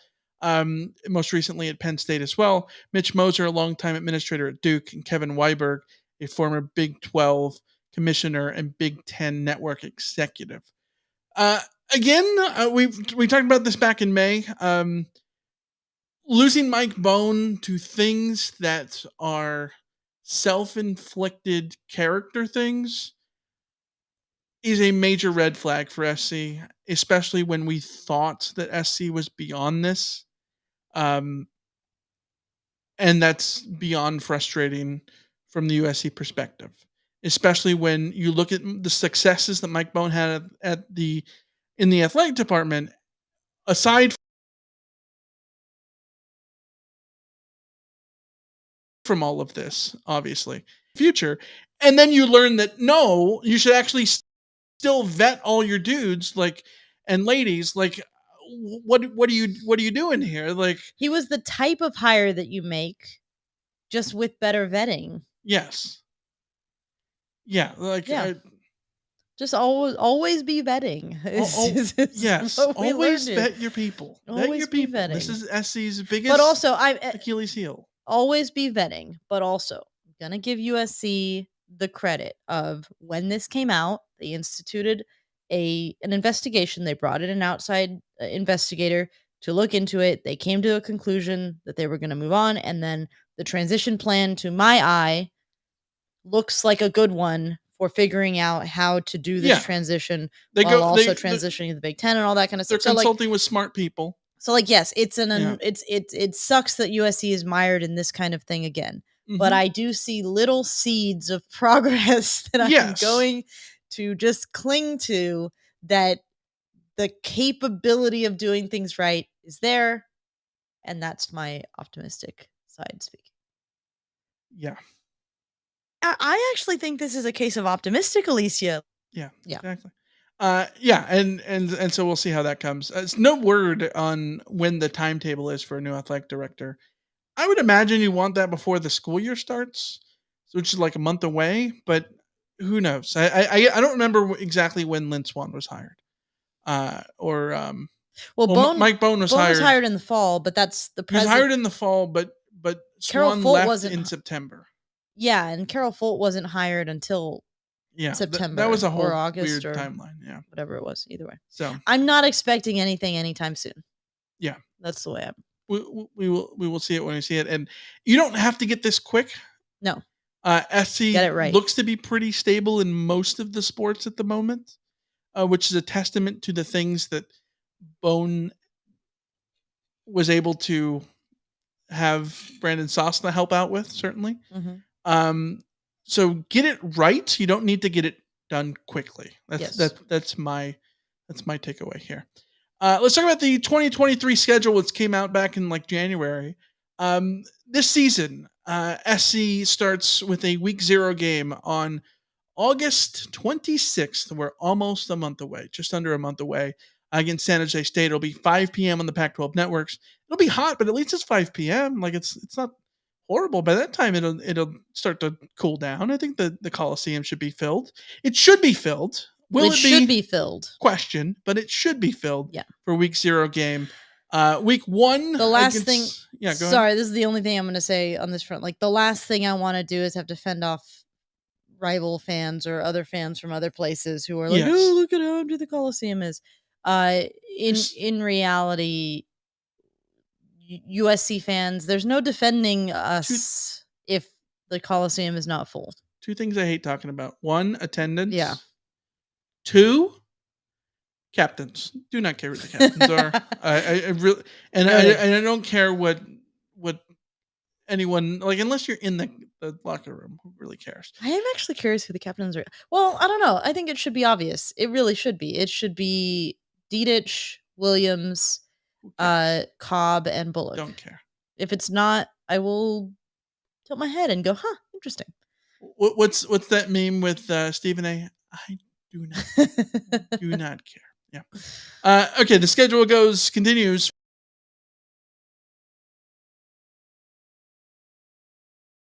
most recently at Penn State as well, Mitch Moser, a longtime administrator at Duke, and Kevin Weiberg, a former Big 12 commissioner and Big Ten network executive. Again, we talked about this back in May. Losing Mike Bohn to things that are self-inflicted character things is a major red flag for SC, especially when we thought that SC was beyond this. And that's beyond frustrating from the USC perspective, especially when you look at the successes that Mike Bohn had in the athletic department, aside from all of this, obviously, future. And then you learn that no, you should actually still vet all your dudes and ladies. What are you doing here? Like, he was the type of hire that you make just with better vetting. Yes. Yeah. Just always be vetting. Yes, always vet your people. Vet your people. Vetting. This is SC's biggest but also, Achilles heel. Always be vetting, but also I'm gonna give USC the credit of when this came out, they instituted an investigation. They brought in an outside investigator to look into it. They came to a conclusion that they were going to move on, and then the transition plan, to my eye, looks like a good one for figuring out how to do this transition while transitioning to the Big Ten and all that kind of stuff. They're consulting with smart people. So, yes, it sucks that USC is mired in this kind of thing again. Mm-hmm. But I do see little seeds of progress that I'm going to just cling to, that the capability of doing things right is there. And that's my optimistic side speaking. Yeah. I actually think this is a case of optimistic, Alicia. Yeah, exactly. And so we'll see how that comes. It's no word on when the timetable is for a new athletic director. I would imagine you want that before the school year starts, which is like a month away, but who knows? I don't remember exactly when Lynn Swan was hired. Mike Bohn was hired in the fall, but that's the president. He was hired in the fall, but Swan left in September. Yeah, and Carol Folt wasn't hired until September. That was a whole or August weird or timeline. Yeah, whatever it was. Either way, so I'm not expecting anything anytime soon. Yeah, that's the way I'm. We will see it when we see it, and you don't have to get this quick. No, SC looks to be pretty stable in most of the sports at the moment, which is a testament to the things that Bohn was able to have Brandon Sosna help out with. Certainly. Mm-hmm. So get it right. You don't need to get it done quickly. That's my takeaway here. Let's talk about the 2023 schedule, which came out back in January. This season, SC starts with a week 0 game on August 26th. We're almost a month away, just under a month away, against San Jose State. It'll be 5 p.m. on the Pac-12 networks. It'll be hot, but at least it's 5 p.m. It's not horrible. By that time, it'll start to cool down. I think the Coliseum should be filled. It should be filled. Will it should be filled? Question, but it should be filled. Yeah. For week 0 game. Week 1. The last thing. Yeah. Go sorry, ahead. this is the only thing I'm going to say on this front. The last thing I want to do is have to fend off rival fans or other fans from other places who are like, "Oh, look at how empty the Coliseum is." In reality, USC fans, there's no defending us if the Coliseum is not full. 2 things I hate talking about. 1, attendance. Yeah. 2, captains. Do not care what the captains are. I really, and I don't care what anyone, unless you're in the locker room, who really cares? I am actually curious who the captains are. Well, I don't know. I think it should be obvious. It really should be. It should be Dedich, Williams, Cobb, and Bullock. Don't care. If it's not, I will tilt my head and go, interesting. What's that meme with Stephen A? I do not care. Yeah. Okay. The schedule continues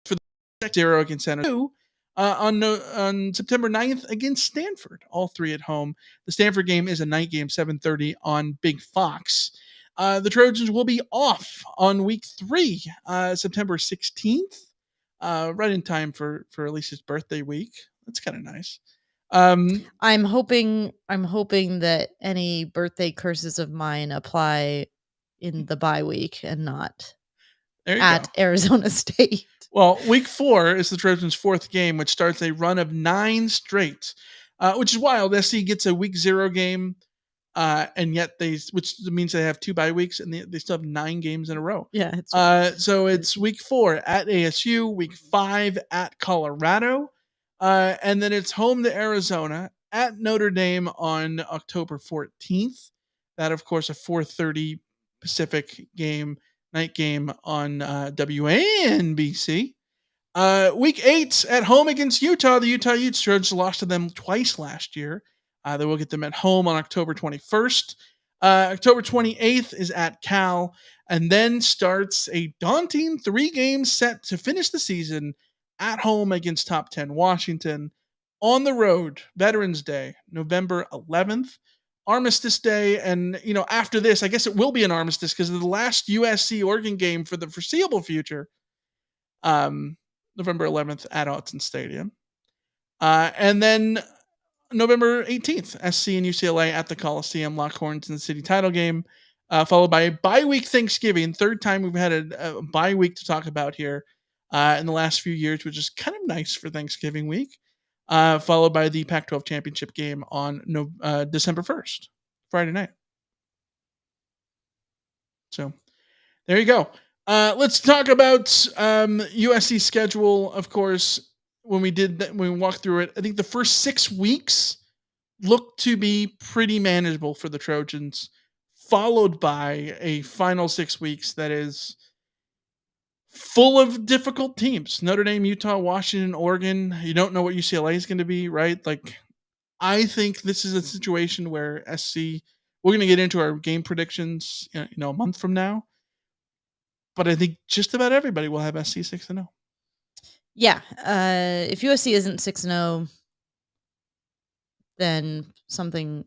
for the 0 against San Jose. On September 9th against Stanford, all 3 at home. The Stanford game is a night game, 7:30 on Big Fox. The Trojans will be off on week 3, September 16th, right in time for Alicia's birthday week. That's kind of nice. I'm hoping that any birthday curses of mine apply in the bye week and not at Arizona State. Well, week 4 is the Trojans' 4th game, which starts a run of 9 straight, which is wild. SC gets a week 0 game, and yet which means they have 2 bye weeks, and they still have 9 games in a row. Yeah. So it's week 4 at ASU, week 5 at Colorado, and then it's home to Arizona, at Notre Dame on October 14th. That, of course, a 4:30 Pacific night game on WNBC. Week 8 at home against Utah. The Utah Utes Trojans lost to them twice last year. They will get them at home on October 21st. October 28th is at Cal, and then starts a daunting 3-game set to finish the season at home against top 10 Washington. On the road, Veterans Day, November 11th. Armistice Day, and after this, I guess it will be an armistice because of the last USC Oregon game for the foreseeable future. November 11th at Autzen Stadium. And then November 18th, SC and UCLA at the Coliseum, Lockhorns in the city title game, followed by a bye week Thanksgiving. Third time we've had a bye week to talk about here in the last few years, which is kind of nice for Thanksgiving week. Followed by the Pac-12 championship game on December 1st, Friday night. So there you go. Let's talk about USC schedule. Of course, when we walked through it, I think the first 6 weeks looked to be pretty manageable for the Trojans, followed by a final 6 weeks that is full of difficult teams. Notre Dame, Utah, Washington, Oregon. You don't know what UCLA is going to be, right? Like, I think this is a situation where SC, we're going to get into our game predictions, a month from now. But I think just about everybody will have SC 6-0. Yeah. If USC isn't 6-0, then something.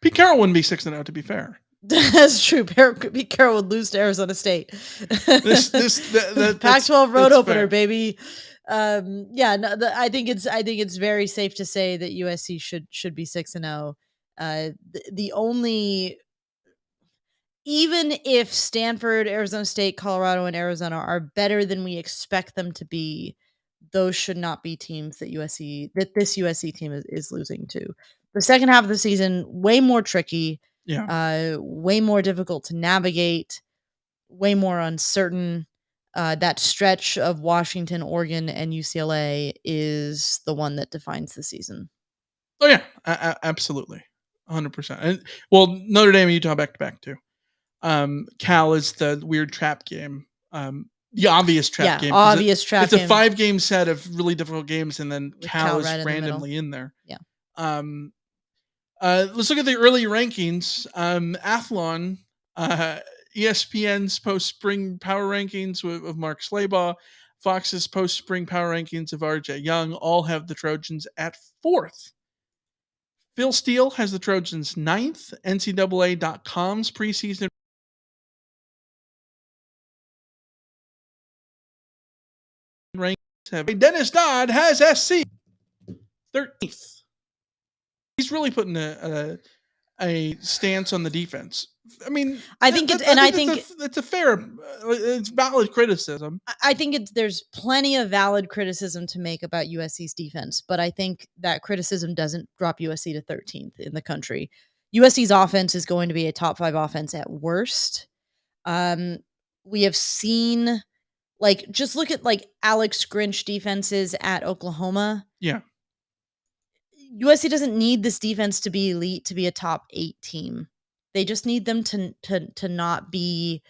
Pete Carroll wouldn't be 6-0, to be fair. That's true. Pete Carroll would lose to Arizona State. The Pac-12 road opener, fair. Baby. I think it's very safe to say that USC should be 6-0. The only, even if Stanford, Arizona State, Colorado, and Arizona are better than we expect them to be, those should not be teams that this USC team is losing to. The second half of the season, way more tricky. Yeah. Way more difficult to navigate, way more uncertain. That stretch of Washington, Oregon, and UCLA is the one that defines the season. Oh, yeah. Absolutely. 100%. And, Notre Dame and Utah back-to-back, too. Cal is the weird trap game. The obvious trap game. Obvious trap game. It's a 5-game set of really difficult games, and then Cal is right randomly in there. Yeah. Let's look at the early rankings. Athlon, ESPN's post-spring power rankings of Mark Slabaugh, Fox's post-spring power rankings of RJ Young, all have the Trojans at 4th. Phil Steele has the Trojans 9th. NCAA.com's preseason rankings have Dennis Dodd has SC 13th. He's really putting a stance on the defense. I mean, I think it's a fair, it's valid criticism. I think there's plenty of valid criticism to make about USC's defense, but I think that criticism doesn't drop USC to 13th in the country. USC's offense is going to be a top 5 offense at worst. We have seen, just look at Alex Grinch defenses at Oklahoma. Yeah. USC doesn't need this defense to be elite, to be a top 8 team. They just need them to not be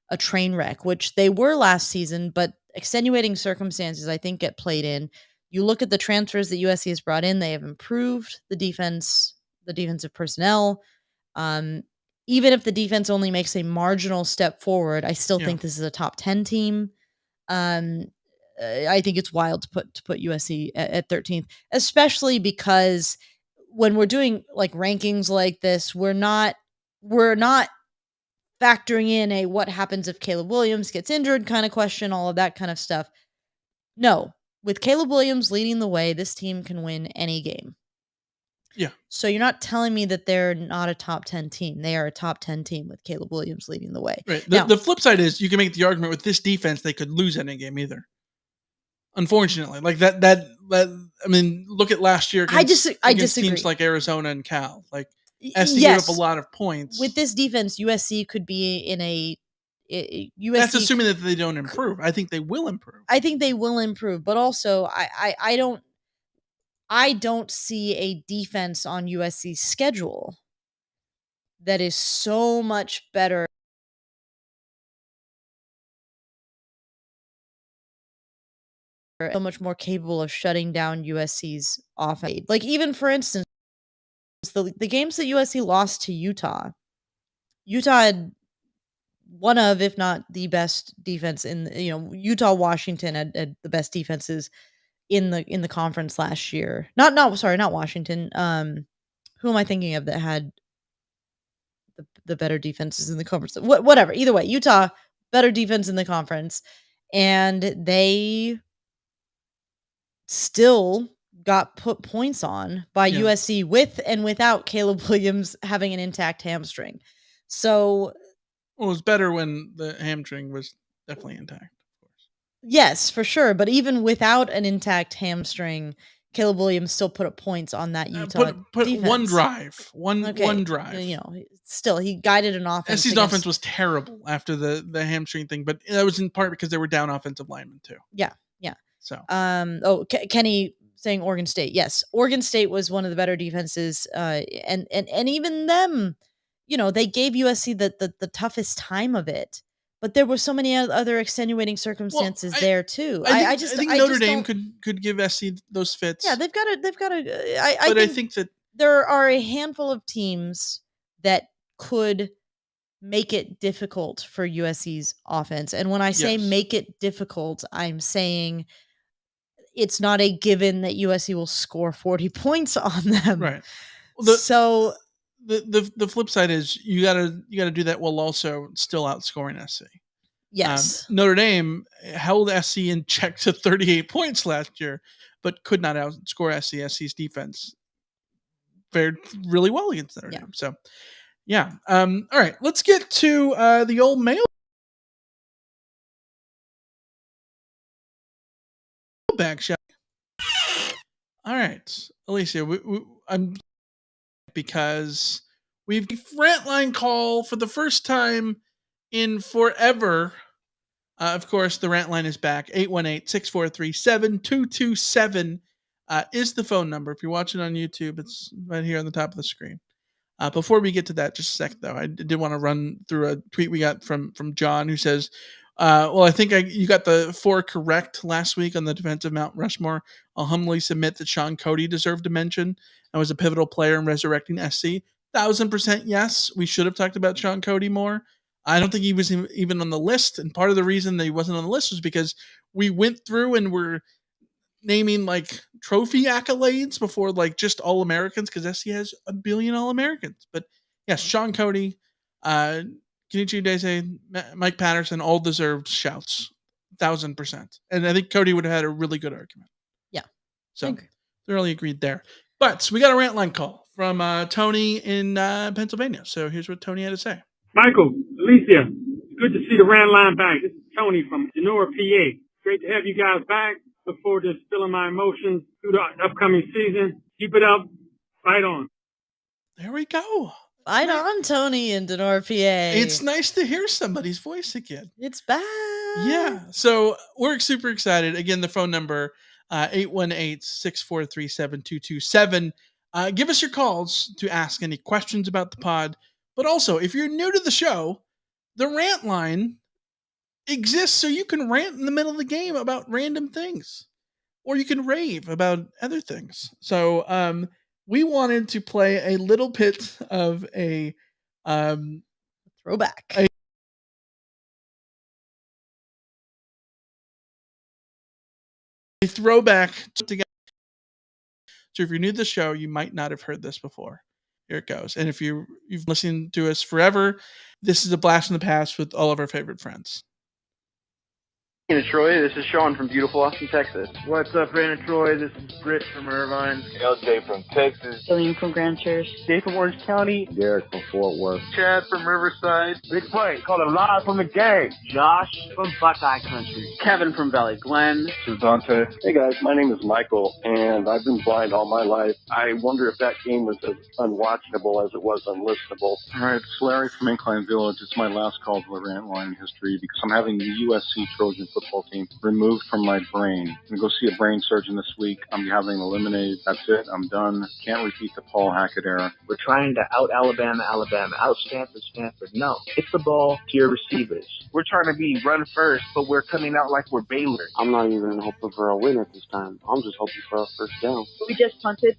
a train wreck, which they were last season, but extenuating circumstances, I think, get played in. You look at the transfers that USC has brought in, they have improved the defensive personnel. Even if the defense only makes a marginal step forward, I still think this is a top 10 team. I think it's wild to put USC at 13th, especially because when we're doing rankings like this, we're not factoring in a what happens if Caleb Williams gets injured kind of question, all of that kind of stuff. No, with Caleb Williams leading the way, this team can win any game. Yeah. So you're not telling me that they're not a top 10 team. They are a top 10 team with Caleb Williams leading the way. Right. Now, The flip side is you can make the argument with this defense they could lose any game either. Unfortunately, like that. I mean, look at last year against disagree. Teams like Arizona and Cal. Like SC gave yes, up a lot of points. with this defense, USC could be in a USC. That's assuming that they don't improve. I think they will improve. I think they will improve, but also I don't see a defense on USC's schedule that is so much better, so much more capable of shutting down USC's offense. Like, even for instance, the games that USC lost to Utah had one of, if not the best defense in, Utah, Washington had the best defenses in the conference last year. Not Washington. Who am I thinking of that had the better defenses in the conference? Whatever. Either way, Utah, better defense in the conference, and they still got put points on by USC with and without Caleb Williams having an intact hamstring. So, well, it was better when the hamstring was definitely intact, of course. Yes, for sure. But even without an intact hamstring, Caleb Williams still put up points on that Utah put defense. one drive. One drive. Still, he guided an offense. SC's offense was terrible after the hamstring thing, but that was in part because they were down offensive linemen too. Yeah. So, Kenny saying Oregon State. Yes, Oregon State was one of the better defenses, and even them, they gave USC the toughest time of it. But there were so many other extenuating circumstances there too. I think Notre Dame could give SC those fits. Yeah, they've got to. I think that there are a handful of teams that could make it difficult for USC's offense. And when I say make it difficult, I'm saying it's not a given that USC will score 40 points on them. Right. Well, the flip side is you gotta do that while also still outscoring SC. Yes. Notre Dame held SC in check to 38 points last year, but could not outscore SC. SC's defense fared really well against Notre Dame. So, yeah. All right, let's get to the old mail bag shot. All right, Alicia, I'm because we've rant line call for the first time in forever. Of course, the rant line is back. 818-643-7227 is the phone number. If you're watching on YouTube, it's right here on the top of the screen. Before we get to that, just a sec, though, I did want to run through a tweet we got from John, who says, well, I think you got the 4 correct last week on the defensive Mount Rushmore. I'll humbly submit that Sean Cody deserved a mention and was a pivotal player in resurrecting SC. 1,000% yes. We should have talked about Sean Cody more. I don't think he was even on the list. And part of the reason that he wasn't on the list was because we went through and were naming like trophy accolades before like just All-Americans, because SC has a billion All-Americans. But yes, Sean Cody, Kenichi Udeze, Mike Patterson, all deserved shouts. 1,000%. And I think Cody would have had a really good argument. Yeah. So thoroughly agreed there. But we got a rant line call from Tony in Pennsylvania. So here's what Tony had to say. Michael, Alicia, it's good to see the rant line back. This is Tony from Genoa, PA. Great to have you guys back. Look forward to spilling my emotions through the upcoming season. Keep it up. Fight on. There we go. Fight on, Tony in Denora, PA. It's nice to hear somebody's voice again. It's back. Yeah. So we're super excited. Again, the phone number, 818-643-7227. Give us your calls to ask any questions about the pod. But also, if you're new to the show, the rant line exists so you can rant in the middle of the game about random things, or you can rave about other things. So we wanted to play a little bit of a throwback. A throwback together. So if you're new to the show, you might not have heard this before. Here it goes. And if you've listened to us forever, this is a blast from the past with all of our favorite friends. Hey, Troy, this is Sean from beautiful Austin, Texas. What's up, Brandon Troy? This is Britt from Irvine. LJ from Texas. Jillian from Grand Church. Dave from Orange County. Derek from Fort Worth. Chad from Riverside. Big Play, calling live from the game. Josh from Buckeye Country. Kevin from Valley Glen. This is Dante. Hey guys, my name is Michael, and I've been blind all my life. I wonder if that game was as unwatchable as it was unlistenable. All right, it's Larry from Incline Village. It's my last call to the rant line history because I'm having the USC Trojan football team removed from my brain. I'm going to go see a brain surgeon this week. I'm having eliminated. That's it. I'm done. Can't repeat the Paul Hackett era. We're trying to out Alabama, out Stanford. No, it's the ball to your receivers. We're trying to be run first, but we're coming out like we're Baylor. I'm not even hoping for a win at this time. I'm just hoping for a first down. We just punted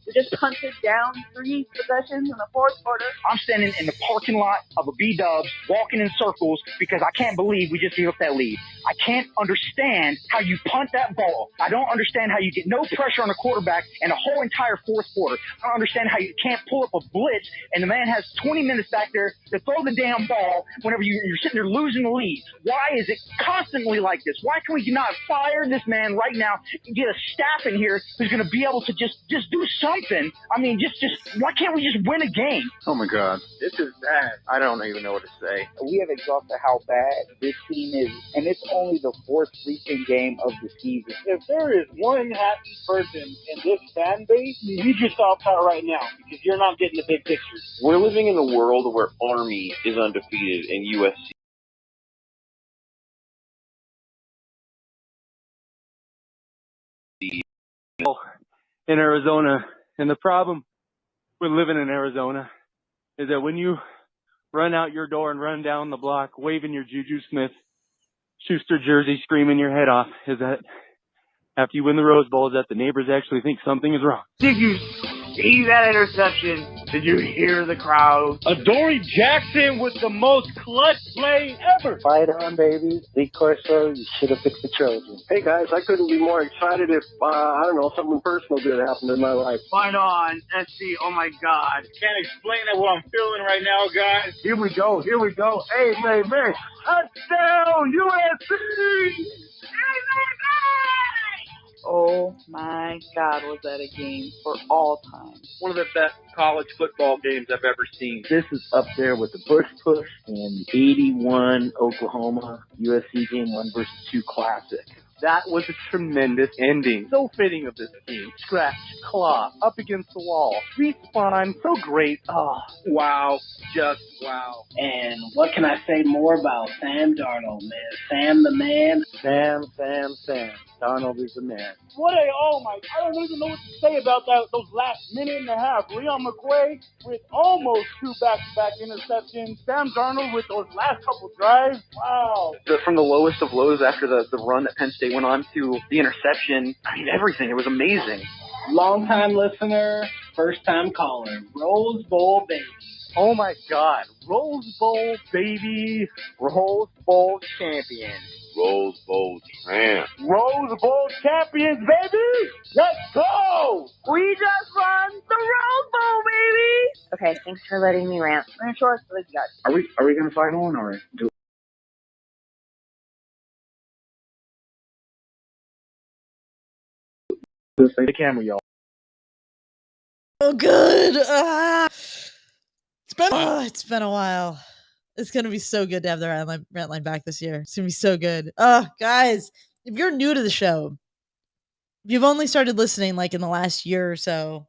down 3 possessions in the fourth quarter. I'm standing in the parking lot of a B-Dubs, walking in circles because I can't believe we just gave up that lead. I can't understand how you punt that ball. I don't understand how you get no pressure on a quarterback in a whole entire fourth quarter. I don't understand how you can't pull up a blitz and the man has 20 minutes back there to throw the damn ball whenever you're sitting there losing the lead. Why is it constantly like this? Why can we not fire this man right now and get a staff in here who's going to be able to just do something? I mean, why can't we just win a game? Oh, my God. This is bad. I don't even know what to say. We have exhausted how bad this team is, and it's only the 4th freaking game of the season. If there is one happy person in this fan base, you just opt out right now because you're not getting the big picture. We're living in a world where Army is undefeated and USC. In Arizona, and the problem with living in Arizona is that when you run out your door and run down the block waving your Juju Smith-Schuster jersey, screaming your head off, is that after you win the Rose Bowl, is that the neighbors actually think something is wrong. Did you see that interception? Did you hear the crowd? Adoree Jackson with the most clutch play ever. Fight on, baby. Lee Corso, you should have picked the Trojans. Hey guys, I couldn't be more excited if, something personal good happened in my life. Fight on, SC, oh my God. Can't explain what I'm feeling right now, guys. Here we go. Hey, man. Touchdown, USC! Oh my God, was that a game for all time. One of the best college football games I've ever seen. This is up there with the Bush Push and the 81 Oklahoma USC game 1 versus 2 classic. That was a tremendous ending. So fitting of this team. Scratch, claw, up against the wall. Respawn, so great. Oh, wow. Just wow. And what can I say more about Sam Darnold, man? Sam the man. Sam. Darnold is the man. I don't even know what to say about those last minute and a half. Leon McQuay with almost 2 back-to-back interceptions. Sam Darnold with those last couple drives. Wow. From the lowest of lows after the run that Penn State went on to the interception, I mean, everything. It was amazing. Long-time listener, first-time caller. Rose Bowl, baby. Oh, my God. Rose Bowl, baby. Rose Bowl champion. Rose Bowl champ. Rose Bowl champions, baby! Let's go! We just won the Rose Bowl, baby! Okay, thanks for letting me rant. I'm sure it's really good. Are we going to fight on or do? The camera, y'all. Oh, good. It's been a while. It's going to be so good to have the rant line back this year. It's going to be so good. Guys, if you're new to the show, if you've only started listening like in the last year or so,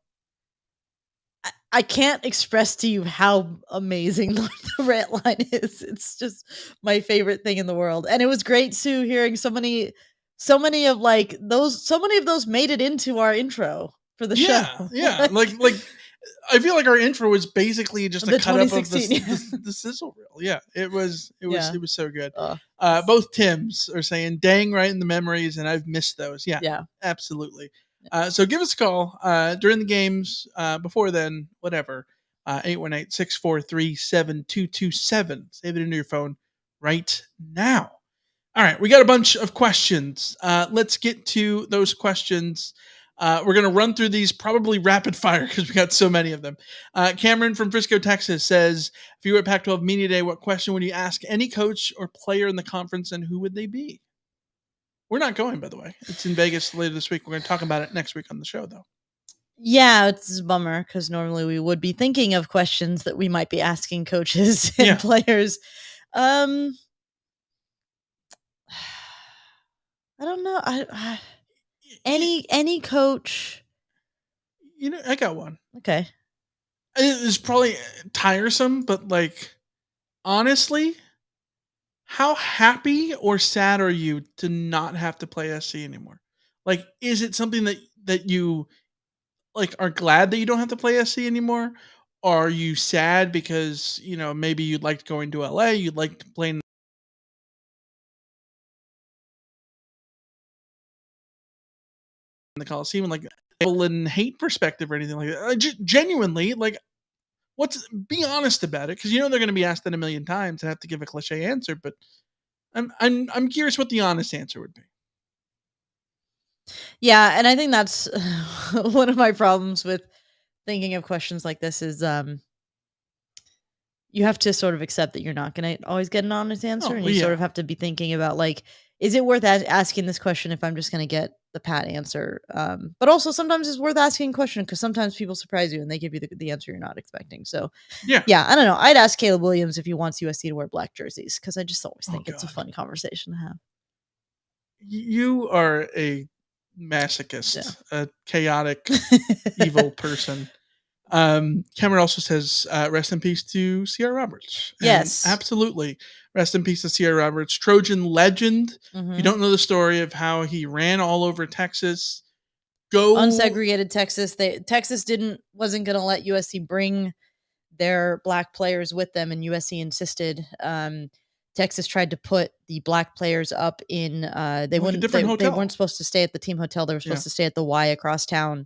I can't express to you how amazing the rant line is. It's just my favorite thing in the world. And it was great too hearing so many of those made it into our intro for the show. Yeah. like I feel like our intro was basically just a cut up of the sizzle reel. Yeah, it was so good. Both Tims are saying "dang" right in the memories, and I've missed those. Yeah, absolutely. So give us a call during the games, before then, whatever. 818-643-7227. Save it into your phone right now. All right, we got a bunch of questions. Let's get to those questions. We're going to run through these probably rapid fire because we got so many of them. Cameron from Frisco, Texas says, if you were at Pac-12 Media Day, what question would you ask any coach or player in the conference and who would they be? We're not going, by the way. It's in Vegas later this week. We're going to talk about it next week on the show, though. Yeah, it's a bummer because normally we would be thinking of questions that we might be asking coaches and Yeah. players. I don't know. Any coach. You know, I got one. Okay. It's probably tiresome, but like, honestly, how happy or sad are you to not have to play SC anymore? Like, is it something that you like are glad that you don't have to play SC anymore? Are you sad because, you know, maybe you'd liked going to LA, you'd like to play in the Coliseum, like and hate perspective or anything like that? Genuinely, like, be honest about it, because you know they're going to be asked that a million times and have to give a cliche answer. But I'm curious what the honest answer would be. Yeah, and I think that's one of my problems with thinking of questions like this is you have to sort of accept that you're not going to always get an honest answer, and you sort of have to be thinking about like, is it worth asking this question if I'm just going to get the pat answer? But also sometimes it's worth asking a question because sometimes people surprise you and they give you the answer you're not expecting. So yeah, I don't know. I'd ask Caleb Williams if he wants USC to wear black jerseys because I just always think it's a fun conversation to have. You are a masochist, a chaotic, evil person. Cameron also says, rest in peace to Sierra Roberts. And yes. Absolutely. Rest in peace to Sierra Roberts. Trojan legend. Mm-hmm. If you don't know the story of how he ran all over Texas, go unsegregated Texas. Texas wasn't going to let USC bring their black players with them, and USC insisted. Texas tried to put the black players up in they weren't supposed to stay at the team hotel. They were supposed to stay at the Y across town.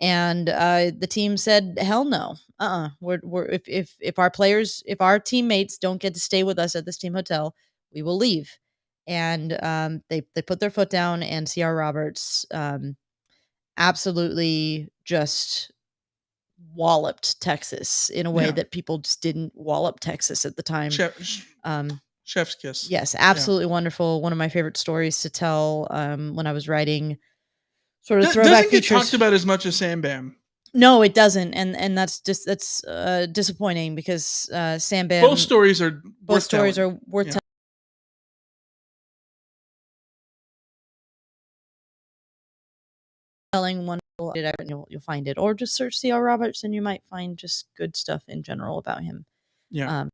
And the team said, "Hell no! If our teammates don't get to stay with us at this team hotel, we will leave." And they put their foot down, and Sierra Roberts absolutely just walloped Texas in a way that people just didn't wallop Texas at the time. Chef's kiss. Yes, absolutely wonderful. One of my favorite stories to tell when I was writing sort of throwback doesn't get features. talked about as much as Sam Bam. No, it doesn't, and that's disappointing because Sam Bam. Both stories are worth telling. One, you'll find it, or just search Sierra Roberts, and you might find just good stuff in general about him. Yeah,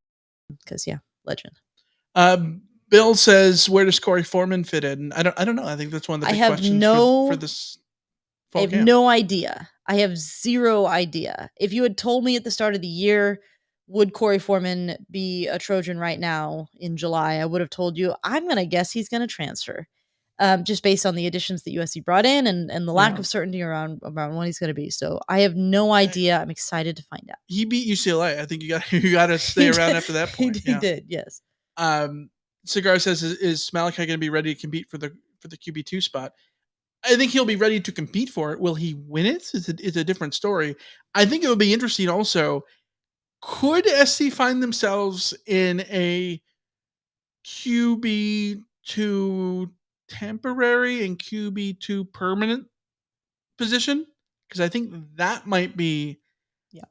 because legend. Bill says, "Where does Corey Foreman fit in?" I don't know. I think that's one of the big questions for this. I have no idea. I have zero idea. If you had told me at the start of the year, would Corey Foreman be a Trojan right now in July, I would have told you, I'm going to guess he's going to transfer. Just based on the additions that USC brought in and the lack of certainty around when he's going to be. So I have no idea. I'm excited to find out. He beat UCLA. I think you got to stay around after that point. He did, yes. Cigar says, is Malachi going to be ready to compete for the QB2 spot? I think he'll be ready to compete for it. Will he win it? It's a different story. I think it would be interesting also. Could SC find themselves in a QB2 temporary and QB2 permanent position? Because I think that might be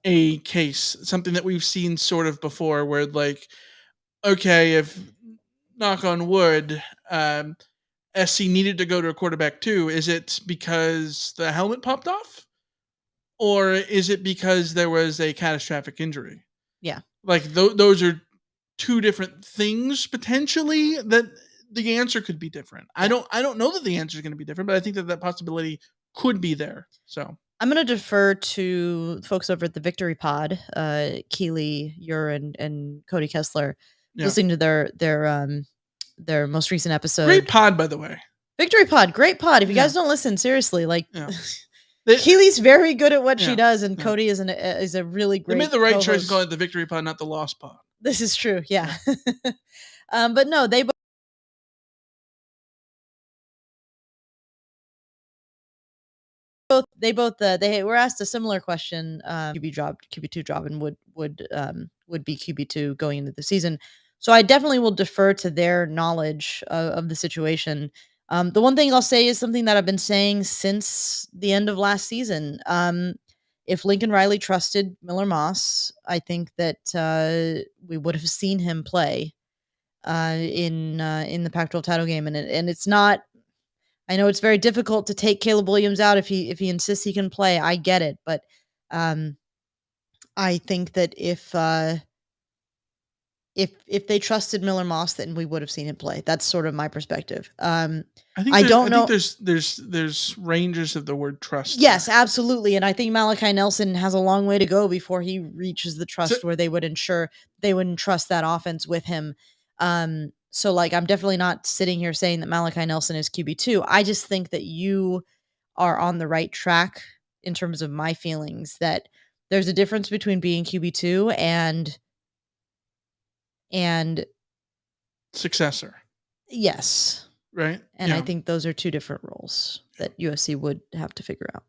a case, something that we've seen sort of before where like, okay, if knock on wood, SC needed to go to a quarterback too. Is it because the helmet popped off? Or is it because there was a catastrophic injury? Yeah. Like those are two different things potentially that the answer could be different. I don't know that the answer is going to be different, but I think that possibility could be there. So I'm going to defer to folks over at the Victory Pod, Keely, Ure, and Cody Kessler, listening to their most recent episode. Great pod, by the way. Victory Pod, great pod. If you guys don't listen, seriously, like Keely's very good at what she does, and Cody is a really great. They made the right choice to call it the Victory Pod, not the Lost Pod. This is true, yeah. But no, they they were asked a similar question, QB2 job, and would be QB2 going into the season. So I definitely will defer to their knowledge of the situation. The one thing I'll say is something that I've been saying since the end of last season. If Lincoln Riley trusted Miller Moss, I think that we would have seen him play in the Pac-12 title game, and it's not. I know it's very difficult to take Caleb Williams out if he insists he can play. I get it, but I think that if they trusted Miller Moss, then we would have seen him play. That's sort of my perspective. I don't know. I think there's ranges of the word trust. Yes, absolutely, and I think Malachi Nelson has a long way to go before he reaches the trust where they wouldn't trust that offense with him. So like, I'm definitely not sitting here saying that Malachi Nelson is QB2. I just think that you are on the right track in terms of my feelings, that there's a difference between being QB2 and successor. Yes. Right. And I think those are two different roles that USC would have to figure out.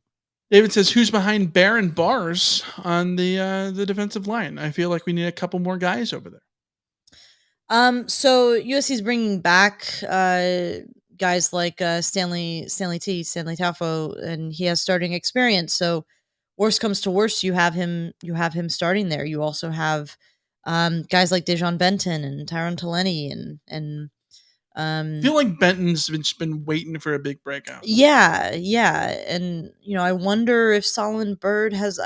David says, who's behind Bear and Bars on the defensive line? I feel like we need a couple more guys over there. So USC is bringing back guys like Stanley Taufo, and he has starting experience. So worst comes to worst, you have him starting there. You also have guys like Dejon Benton and Tyron Taleni and I feel like Benton's been waiting for a big breakout. Yeah, and I wonder if Solomon Bird has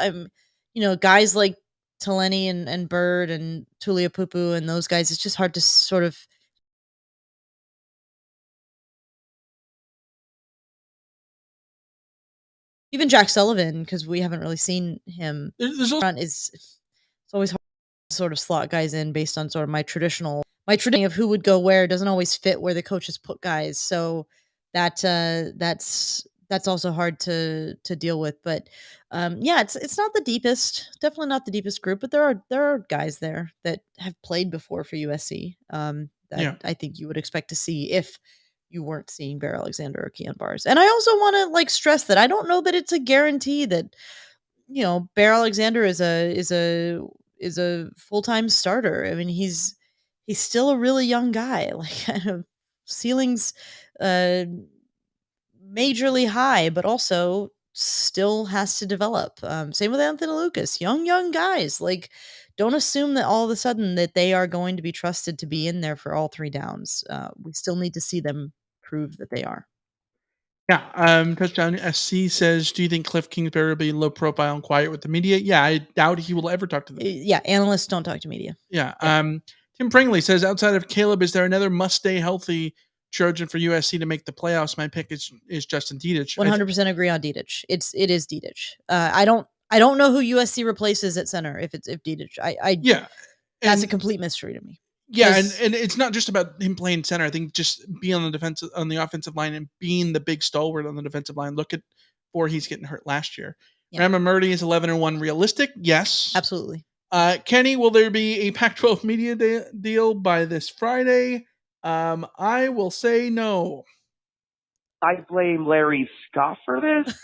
guys like Taleni and Bird and Tulia Pupu and those guys. It's just hard to sort of even Jack Sullivan, because we haven't really seen him. It's always hard to sort of slot guys in based on sort of my traditional of who would go where doesn't always fit where the coaches put guys. So that's also hard to deal with. But it's not the deepest, definitely not the deepest group, but there are guys there that have played before for USC that I think you would expect to see if you weren't seeing Bear Alexander or Keon Bars. And I also want to stress that I don't know that it's a guarantee that Bear Alexander is a full-time starter. I mean, he's still a really young guy, ceilings majorly high, but also still has to develop. Same with Anthony Lucas, young guys. Don't assume that all of a sudden that they are going to be trusted to be in there for all three downs. We still need to see them prove that they are. Yeah. Touchdown SC says, do you think Cliff Kingsbury will be low profile and quiet with the media? Yeah, I doubt he will ever talk to them. Yeah, analysts don't talk to media. Yeah. Tim Pringley says, outside of Caleb, is there another must stay healthy Trojan for USC to make the playoffs? My pick is Justin Dedich. 100% agree on Dedich. It is Dedich. I don't know who USC replaces at center if Dedich. That's a complete mystery to me. Yeah, and it's not just about him playing center. I think just being on the offensive line and being the big stalwart on the defensive line. Look at where he's getting hurt last year. Yeah. Rama Murdy is 11-1 realistic. Yes, absolutely. Kenny, will there be a Pac-12 media deal by this Friday? I will say no. I blame Larry Scott for this.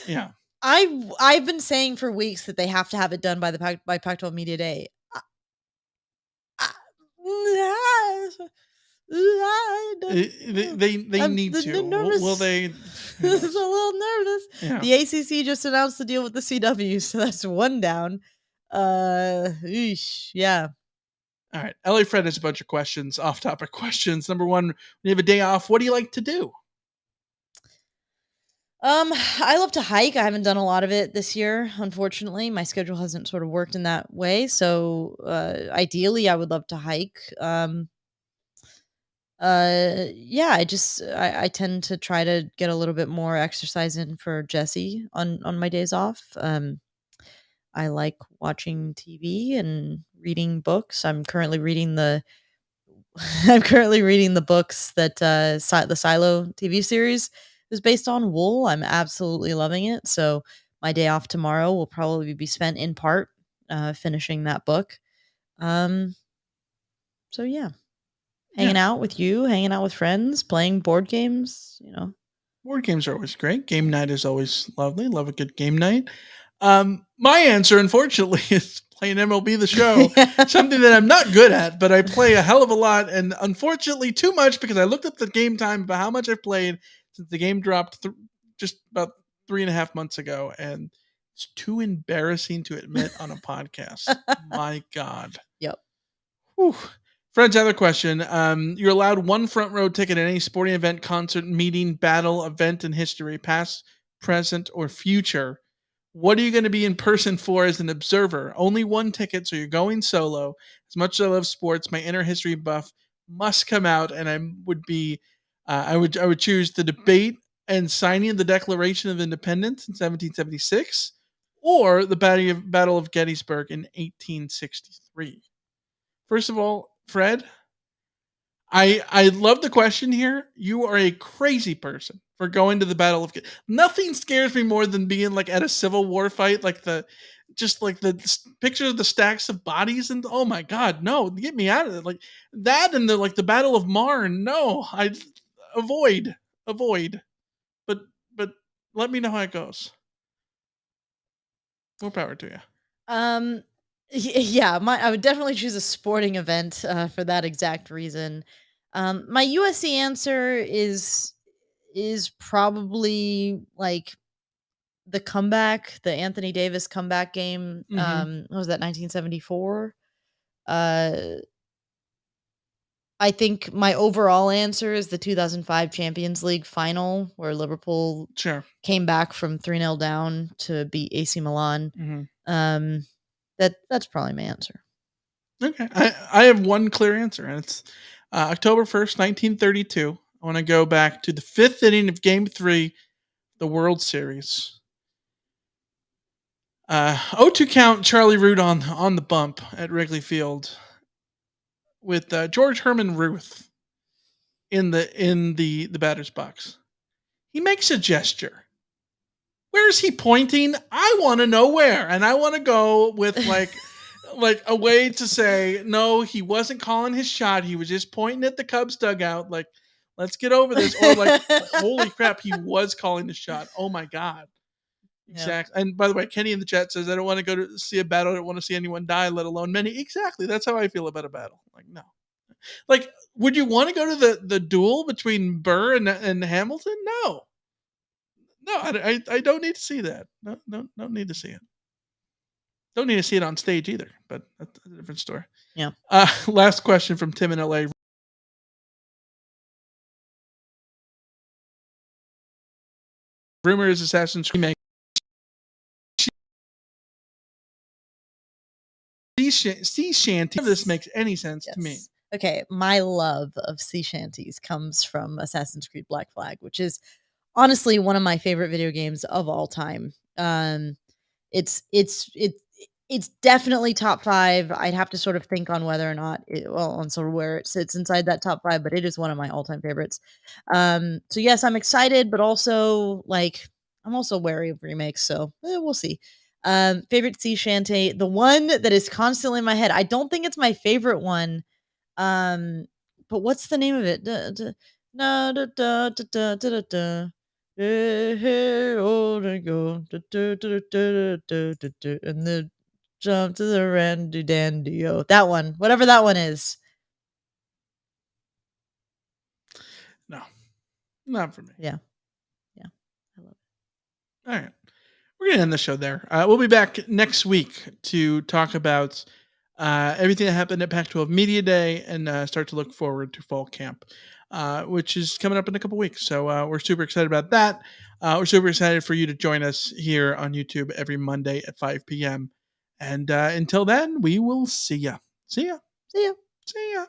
Yeah, I've been saying for weeks that they have to have it done by Pac-12 Media Day. They need to. Will they? I'm a little nervous. Yeah. The ACC just announced the deal with the CW, so that's one down. Yeah. All right. LA Fred has a bunch of questions, off-topic questions. Number one, when you have a day off, what do you like to do? I love to hike. I haven't done a lot of it this year, unfortunately. My schedule hasn't sort of worked in that way. So, ideally I would love to hike. I tend to try to get a little bit more exercise in for Jesse on my days off. I like watching TV and reading books. I'm currently reading the books that the Silo TV series is based on wool. I'm absolutely loving it. So my day off tomorrow will probably be spent in part finishing that book. So yeah, hanging out with you, hanging out with friends, playing board games. Board games are always great. Game night is always lovely. Love a good game night. My answer, unfortunately, is playing MLB The Show, something that I'm not good at, but I play a hell of a lot, and unfortunately too much because I looked up the game time about how much I've played since the game dropped just about 3.5 months ago, and it's too embarrassing to admit on a podcast. My God. Yep. Whew. Fred's other question. You're allowed one front row ticket at any sporting event, concert, meeting, battle, event in history, past, present, or future. What are you going to be in person for as an observer? Only one ticket, so you're going solo. As much as I love sports, my inner history buff must come out, and I would choose the debate and signing of the Declaration of Independence in 1776, or the Battle of Gettysburg in 1863. First of all, Fred, I love the question here. You are a crazy person for going to the Battle of Nothing scares me more than being like at a Civil War fight, like the picture of the stacks of bodies, and oh my God, no, get me out of it. Like that and the Battle of Marne. No, I avoid. But let me know how it goes. More power to you. Yeah, I would definitely choose a sporting event for that exact reason. My USC answer is probably like the comeback, the Anthony Davis comeback game. What was that, 1974? I think my overall answer is the 2005 Champions League final where Liverpool came back from 3-0 down to beat AC Milan. That's probably my answer. Okay. I have one clear answer, and it's October 1st, 1932. I want to go back to the 5th inning of Game 3, the World Series. 0-2 count, Charlie Root on the bump at Wrigley Field with George Herman Ruth in the batter's box. He makes a gesture. Where is he pointing? I want to know where, and I want to go with like a way to say no. He wasn't calling his shot. He was just pointing at the Cubs dugout. Like, let's get over this. Or like, holy crap, he was calling the shot. Oh my God. Exactly. Yeah. And by the way, Kenny in the chat says, I don't want to go to see a battle. I don't want to see anyone die, let alone many. Exactly. That's how I feel about a battle. Like, no. Like, would you want to go to the duel between Burr and Hamilton? No. No, I don't need to see that. No, don't need to see it. Don't need to see it on stage either, but that's a different story. Yeah. Last question from Tim in LA. Rumor is Assassin's Creed sea shanty. If this makes any sense to me. Okay, my love of sea shanties comes from Assassin's Creed Black Flag, which is honestly one of my favorite video games of all time. It's definitely top 5. I'd have to sort of think on whether or not on sort of where it sits inside that top 5, but it is one of my all-time favorites. So yes, I'm excited, but also like I'm also wary of remakes, so we'll see. Favorite sea shanty, the one that is constantly in my head. I don't think it's my favorite one. But what's the name of it? Hey, oh, they go. And the jump to the randy dandy. That one, whatever that one is. No, not for me. Yeah. I love it. All right. We're going to end the show there. We'll be back next week to talk about everything that happened at Pac-12 Media Day and start to look forward to fall camp, which is coming up in a couple weeks. So we're super excited about that. We're super excited for you to join us here on YouTube every Monday at 5 p.m. And until then, we will see ya. See ya. See ya. See ya.